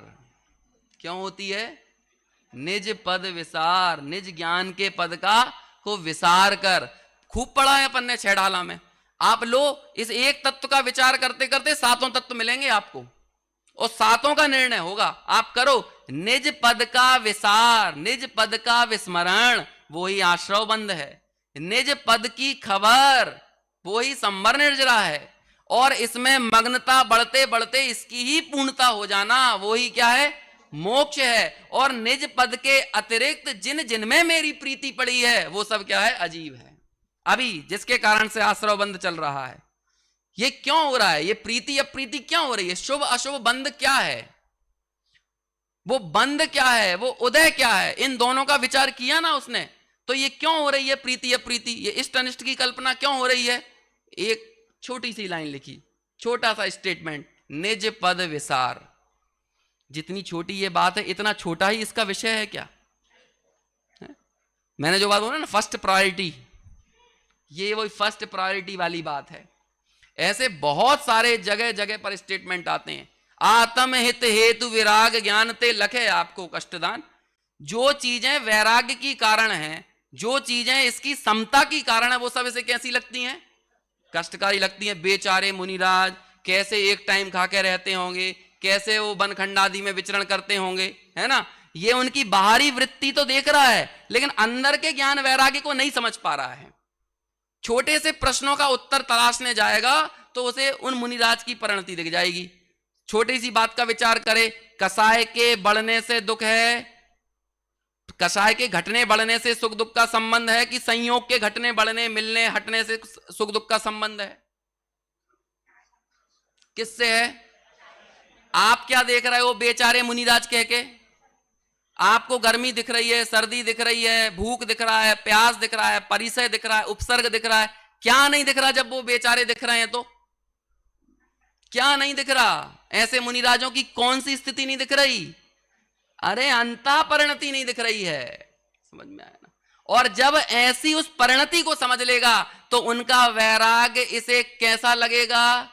क्यों होती है? निज पद विसार, निज ज्ञान के पद का को विसार कर। खूब पढ़ा है अपन ने छेड़ाला में। आप लो, इस एक तत्व का विचार करते करते सातों तत्व मिलेंगे आपको, और सातों का निर्णय होगा। आप करो निज पद का विसार, निज पद का विस्मरण, वो ही आश्रव बंध है। निज पद की खबर, वो ही संवर निर्जरा है। और इसमें मग्नता बढ़ते बढ़ते इसकी ही पूर्णता हो जाना, वो ही क्या है? मोक्ष है। और निज पद के अतिरिक्त जिन जिनमें मेरी प्रीति पड़ी है वो सब क्या है? अजीब है। अभी जिसके कारण से आश्रव बंध चल रहा है, ये क्यों हो रहा है? ये प्रीति अप्रीति क्यों हो रही है? शुभ अशुभ बंध क्या है? वो बंध क्या है? वो उदय क्या है? इन दोनों का विचार किया ना उसने, तो ये क्यों हो रही है प्रीति अप्रीति? ये इष्ट अनिष्ट की कल्पना क्यों हो रही है? एक छोटी सी लाइन लिखी, छोटा सा स्टेटमेंट, निज पद विसार। जितनी छोटी ये बात है, इतना छोटा ही इसका विषय है क्या? है? मैंने जो बात बोला ना, फर्स्ट प्रायोरिटी, ये वही फर्स्ट प्रायोरिटी वाली बात है। ऐसे बहुत सारे जगह जगह पर स्टेटमेंट आते हैं। आत्म हित हेतु विराग ज्ञान ते लखे आपको कष्टदान। जो चीजें वैराग्य की कारण हैं, जो चीजें इसकी समता की कारण है, वो सब इसे कैसी लगती हैं? कष्टकारी लगती हैं। बेचारे मुनिराज कैसे एक टाइम खा के रहते होंगे, कैसे वो बनखंड आदि में विचरण करते होंगे, है ना? ये उनकी बाहरी वृत्ति तो देख रहा है, लेकिन अंदर के ज्ञान वैराग्य को नहीं समझ पा रहा है। छोटे से प्रश्नों का उत्तर तलाशने जाएगा तो उसे उन मुनिराज की परिणति दिख जाएगी। छोटी सी बात का विचार करे, कसाय के बढ़ने से दुख है, कसाय के घटने बढ़ने से सुख दुख का संबंध है, कि संयोग के घटने बढ़ने मिलने हटने से सुख दुख का संबंध है? किससे है? आप क्या देख रहे हो बेचारे मुनिराज कह के? आपको गर्मी दिख रही है, सर्दी दिख रही है, भूख दिख रहा है, प्यास दिख रहा है, परिसय दिख रहा है, उपसर्ग दिख रहा है। क्या नहीं दिख रहा जब वो बेचारे दिख रहे हैं? तो क्या नहीं दिख रहा? ऐसे मुनिराजों की कौन सी स्थिति नहीं दिख रही? अरे अंतः परिणति नहीं दिख रही है। समझ में आया ना? और जब ऐसी उस परिणति को समझ लेगा तो उनका वैराग्य इसे कैसा लगेगा?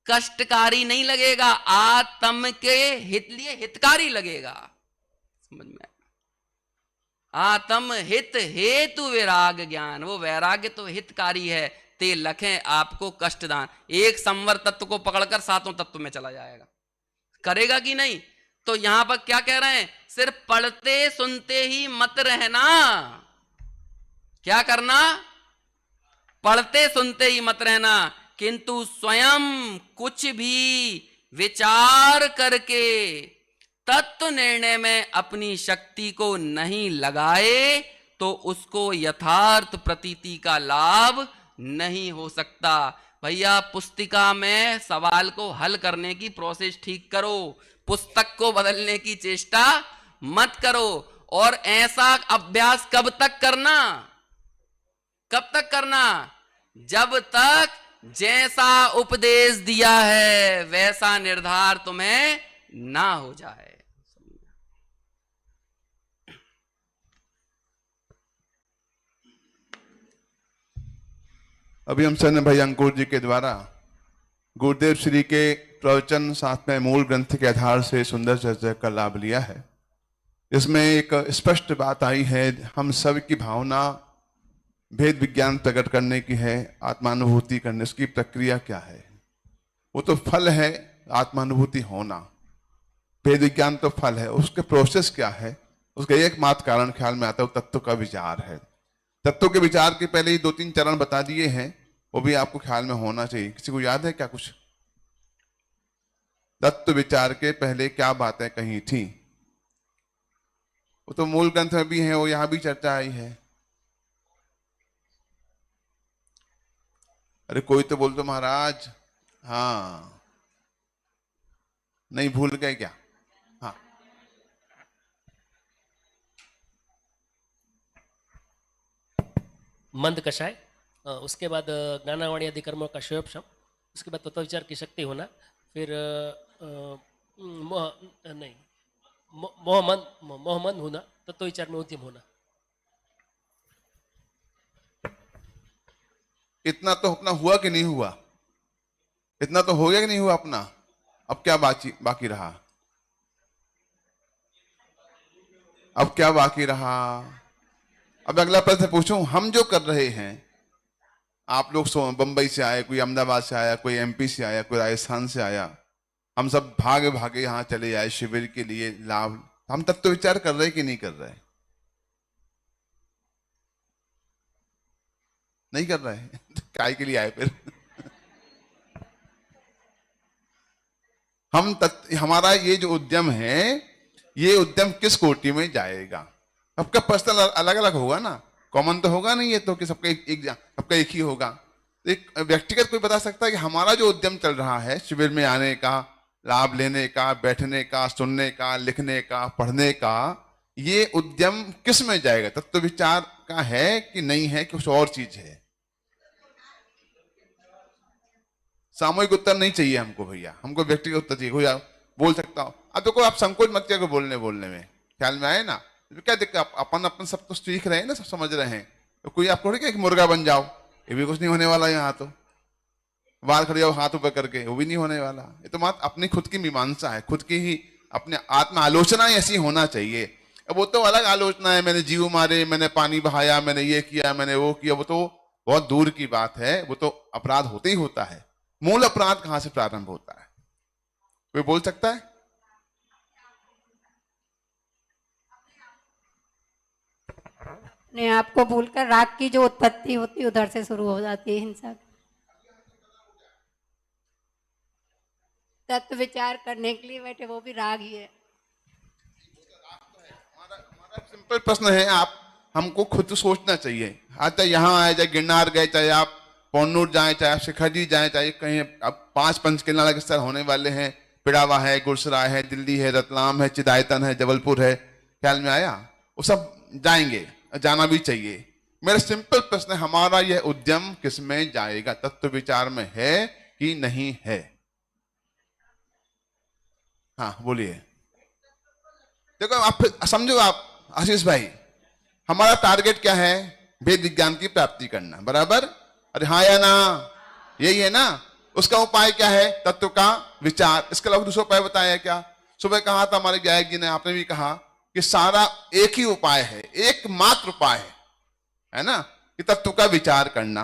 कष्टकारी नहीं लगेगा, आत्म के हित लिए हितकारी लगेगा। समझ में? आत्म हित हेतु विराग ज्ञान, वो वैराग्य तो हितकारी है। ते लखें आपको कष्टदान। एक संवर तत्व को पकड़कर सातों तत्व में चला जाएगा। करेगा कि नहीं? तो यहां पर क्या कह रहे हैं? सिर्फ पढ़ते सुनते ही मत रहना। क्या करना? पढ़ते सुनते ही मत रहना, किंतु स्वयं कुछ भी विचार करके तत्व निर्णय में अपनी शक्ति को नहीं लगाए तो उसको यथार्थ प्रतीति का लाभ नहीं हो सकता। भैया पुस्तिका में सवाल को हल करने की प्रोसेस ठीक करो, पुस्तक को बदलने की चेष्टा मत करो। और ऐसा अभ्यास कब तक करना? कब तक करना? जब तक जैसा उपदेश दिया है वैसा निर्धार तुम्हें ना हो जाए। अभी हम सर भाई अंकुर जी के द्वारा गुरुदेव श्री के प्रवचन साथ में मूल ग्रंथ के आधार से सुंदर चर्चा का लाभ लिया है। इसमें एक स्पष्ट बात आई है, हम सब की भावना भेद विज्ञान प्रकट करने की है, आत्मानुभूति करने, उसकी प्रक्रिया क्या है? वो तो फल है आत्मानुभूति होना, भेद विज्ञान तो फल है, उसके प्रोसेस क्या है? उसका एक मात्र कारण ख्याल में आता है, तत्व का विचार है। तत्व के विचार के पहले ही 2-3 चरण बता दिए हैं, वो भी आपको ख्याल में होना चाहिए। किसी को याद है क्या कुछ? तत्व विचार के पहले क्या बातें कही थी? वो तो मूल ग्रंथ में भी है, वो यहां भी चर्चा आई है। अरे कोई तो बोल दो महाराज। हाँ, नहीं भूल गए क्या? हाँ, मंद कषाय, उसके बाद ज्ञानावाणी आदि कर्मों का शोभशम, उसके बाद तत्व विचार की शक्ति होना, फिर मोहमंद होना, तत्व विचार में उद्यम होना। इतना तो अपना हुआ कि नहीं हुआ? इतना तो हो गया कि नहीं हुआ अपना? अब क्या बाकी रहा? अब क्या बाकी रहा? अब अगला प्रश्न पूछूं, हम जो कर रहे हैं, आप लोग बंबई से आए, कोई अहमदाबाद से आया, कोई एमपी से आया, कोई राजस्थान से आया, हम सब भागे भागे यहां चले आए शिविर के लिए लाभ। हम तत्व विचार कर रहे कि नहीं कर रहे? नहीं कर रहे तो काय के लिए आए फिर? हमारा ये जो उद्यम है, ये उद्यम किस कोटि में जाएगा? सबका पर्सनल अलग अलग होगा ना, कॉमन तो होगा नहीं ये तो कि सबका सबका एक ही होगा। एक व्यक्तिगत कोई बता सकता है कि हमारा जो उद्यम चल रहा है शिविर में आने का, लाभ लेने का, बैठने का, सुनने का, लिखने का, पढ़ने का, ये उद्यम किस में जाएगा? तत्व विचार का है कि नहीं है, कि कुछ और चीज है? सामूहिक उत्तर नहीं चाहिए हमको भैया, हमको व्यक्तिगत उत्तर चाहिए। कोई बोल सकता हो? अब देखो, आप संकोच मत किया बोलने में, ख्याल में आए ना? क्या दिक्कत, अपन सब तो सीख रहे हैं ना, सब समझ रहे हैं। तो कोई आपको क्या कि मुर्गा बन जाओ, ये भी कुछ नहीं होने वाला। यहाँ तो बाल खड़े जाओ हाथ ऊपर करके, वो भी नहीं होने वाला। ये तो बात अपनी खुद की मीमांसा है, खुद की ही अपने आत्म आलोचना ऐसी होना चाहिए। अब वो तो अलग आलोचना है, मैंने जीव मारे, मैंने पानी बहाया, मैंने ये किया, मैंने वो किया, वो तो बहुत दूर की बात है। वो तो अपराध होते ही होता है। मूल अपराध कहां से प्रारंभ होता है? कोई बोल सकता है? अपने आप को भूलकर राग की जो उत्पत्ति होती है उधर से शुरू हो जाती है हिंसा। तत्व विचार करने के लिए बैठे, वो भी राग ही है। हमारा सिंपल प्रश्न है, आप हमको खुद सोचना चाहिए। चाहे यहाँ आए, चाहे गिरनार गए, चाहे आप पौनूर जाए, चाहे आप शिखर जी जाए, चाहे कहीं अब 5 पंचकिल्ला के स्तर होने वाले हैं, पिड़ावा है, गुरसराय है, दिल्ली है, रतलाम है, चिदायतन है, जबलपुर है, ख्याल में आया? वो सब जाएंगे, जाना भी चाहिए। मेरा सिंपल प्रश्न है, हमारा यह उद्यम किस में जाएगा? तत्व विचार में है कि नहीं है? हाँ बोलिए। देखो आप समझो, आप आशीष भाई, हमारा टारगेट क्या है? वेद विज्ञान की प्राप्ति करना, बराबर? अरे हाँ या ना? यही है ना? उसका उपाय क्या है? तत्व का विचार। इसके अलावा दूसरा उपाय बताया क्या? सुबह कहा था हमारे गायक जी ने, आपने भी कहा कि सारा एक ही उपाय है, एकमात्र उपाय है ना, कि तत्व का विचार करना।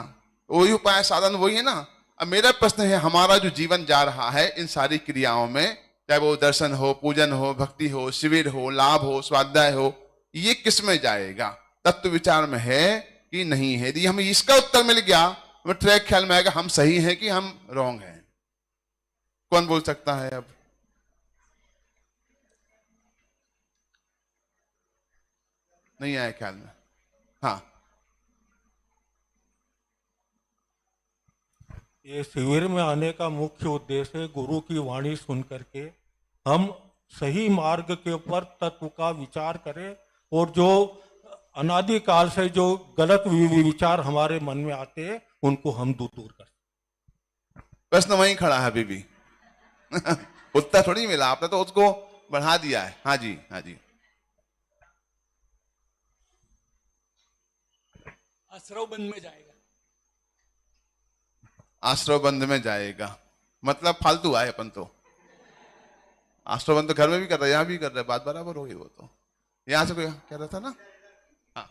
वही उपाय, साधन वही है ना। अब मेरा प्रश्न है, हमारा जो जीवन जा रहा है इन सारी क्रियाओं में, चाहे वो दर्शन हो, पूजन हो, भक्ति हो, शिविर हो, लाभ हो, स्वाध्याय हो, ये किस में जाएगा? तत्व विचार में है कि नहीं है? यदि हमें इसका उत्तर मिल गया, तो ट्रैक ख्याल में आएगा हम सही हैं कि हम रॉन्ग हैं। कौन बोल सकता है? अब नहीं आया ख्याल में? हाँ, ये शिविर में आने का मुख्य उद्देश्य है गुरु की वाणी सुन करके हम सही मार्ग के ऊपर तत्व का विचार करें, और जो अनादिकाल से जो गलत विचार हमारे मन में आते हैं उनको हम दूर करें। प्रश्न वहीं खड़ा है अभी भी। उत्तर थोड़ी मिला, आपने तो उसको बढ़ा दिया है। हाँ जी, हाँ जी। आश्रव बंद में जाएगा। आश्रव बंद में जाएगा मतलब फालतू आए अपन तो। आश्रव बंद तो घर में भी कर रहे हैं, यहां भी कर रहे हैं, बात बराबर होगी। वो तो यहां से कोई कह रहा था ना। हाँ,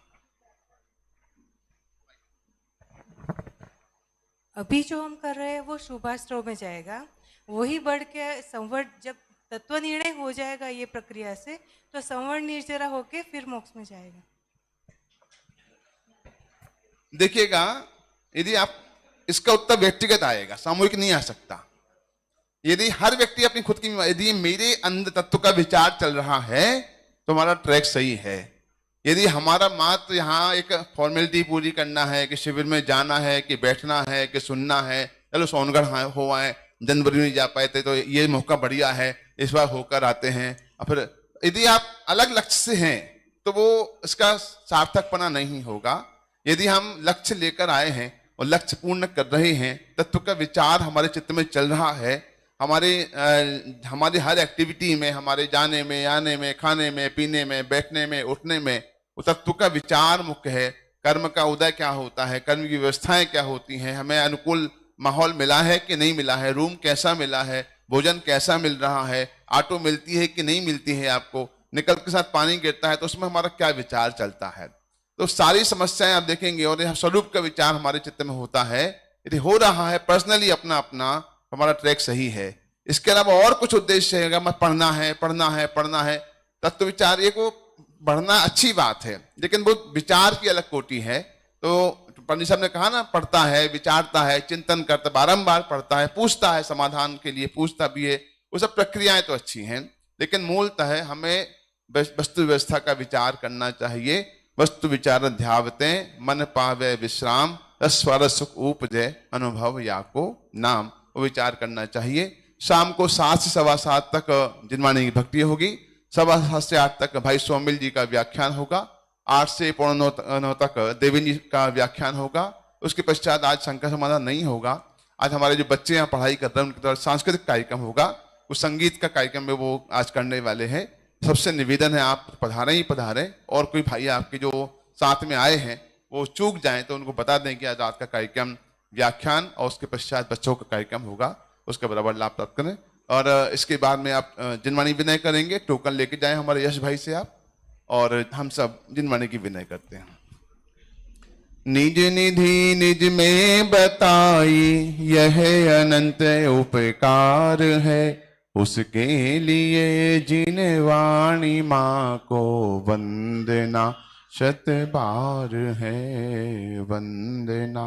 अभी जो हम कर रहे हैं वो शुभाश्रव में जाएगा। वही बढ़ के संवर, जब तत्व निर्णय हो जाएगा ये प्रक्रिया से, तो संवर निर्जरा होके फिर मोक्ष में जाएगा। देखिएगा, यदि आप इसका उत्तर व्यक्तिगत आएगा, सामूहिक नहीं आ सकता। यदि हर व्यक्ति अपनी खुद की, यदि मेरे अंदर तत्व का विचार चल रहा है तो हमारा ट्रैक सही है। यदि हमारा मात्र यहाँ एक फॉर्मेलिटी पूरी करना है कि शिविर में जाना है, कि बैठना है, कि सुनना है, चलो सोनगढ़ हो आए, जनवरी में जा पाए थे तो ये मौका बढ़िया है, इस बार होकर आते हैं। और फिर यदि आप अलग लक्ष्य से हैं तो वो इसका सार्थकपना नहीं होगा। यदि हम लक्ष्य लेकर आए हैं और लक्ष्य पूर्ण कर रहे हैं, तत्व का विचार हमारे चित्त में चल रहा है, हमारी हर एक्टिविटी में, हमारे जाने में, आने में, खाने में, पीने में, बैठने में, उठने में वो तत्व का विचार मुख्य है, कर्म का उदय क्या होता है, कर्म की व्यवस्थाएं क्या होती हैं, हमें अनुकूल माहौल मिला है कि नहीं मिला है, रूम कैसा मिला है, भोजन कैसा मिल रहा है, ऑटो मिलती है कि नहीं मिलती है, आपको निकल के साथ पानी गिरता है तो उसमें हमारा क्या विचार चलता है। तो सारी समस्याएं आप देखेंगे और यह स्वरूप का विचार हमारे चित्त में होता है। यदि हो रहा है पर्सनली अपना अपना, हमारा ट्रैक सही है। इसके अलावा और कुछ उद्देश्य है, अगर मैं पढ़ना है पढ़ना है पढ़ना है, तत्व विचार एक वो बढ़ना अच्छी बात है, लेकिन वो विचार की अलग कोटि है। तो पंडित साहब ने कहा ना, पढ़ता है, विचारता है, चिंतन करता, बारंबार पढ़ता है, पूछता है, समाधान के लिए पूछता भी है, वो सब प्रक्रियाएं तो अच्छी हैं, लेकिन मूलतः हमें वस्तु व्यवस्था का विचार करना चाहिए। वस्तु विचार ध्यावते मन पावे विश्राम, स्वर सुख उपजय अनुभव या को नाम, वो विचार करना चाहिए। शाम को 7 से 7:15 तक जिनवाणी की भक्ति होगी, 7:15 से 8 तक भाई सोमिल जी का व्याख्यान होगा, 8 से 8:45 तक देवी जी का व्याख्यान होगा। उसके पश्चात आज शंकर समाधान नहीं होगा। आज हमारे जो बच्चे यहाँ पढ़ाई कर रहे हैं उनके द्वारा सांस्कृतिक कार्यक्रम होगा, कुछ संगीत का कार्यक्रम में वो आज करने वाले हैं। सबसे निवेदन है आप पधारें ही पधारें, और कोई भाई आपके जो साथ में आए हैं वो चूक जाएं तो उनको बता दें कि आज रात का कार्यक्रम व्याख्यान और उसके पश्चात बच्चों का कार्यक्रम होगा, उसका बराबर लाभ प्राप्त करें। और इसके बाद में आप जिनवाणी विनय करेंगे, टोकन लेके जाएं हमारे यश भाई से आप, और हम सब जिनवाणी की विनय करते हैं। निज निधि निज में बताई यह अनंत उपकार है, उसके लिए जिनवाणी माँ को वंदना शत बार है वंदना।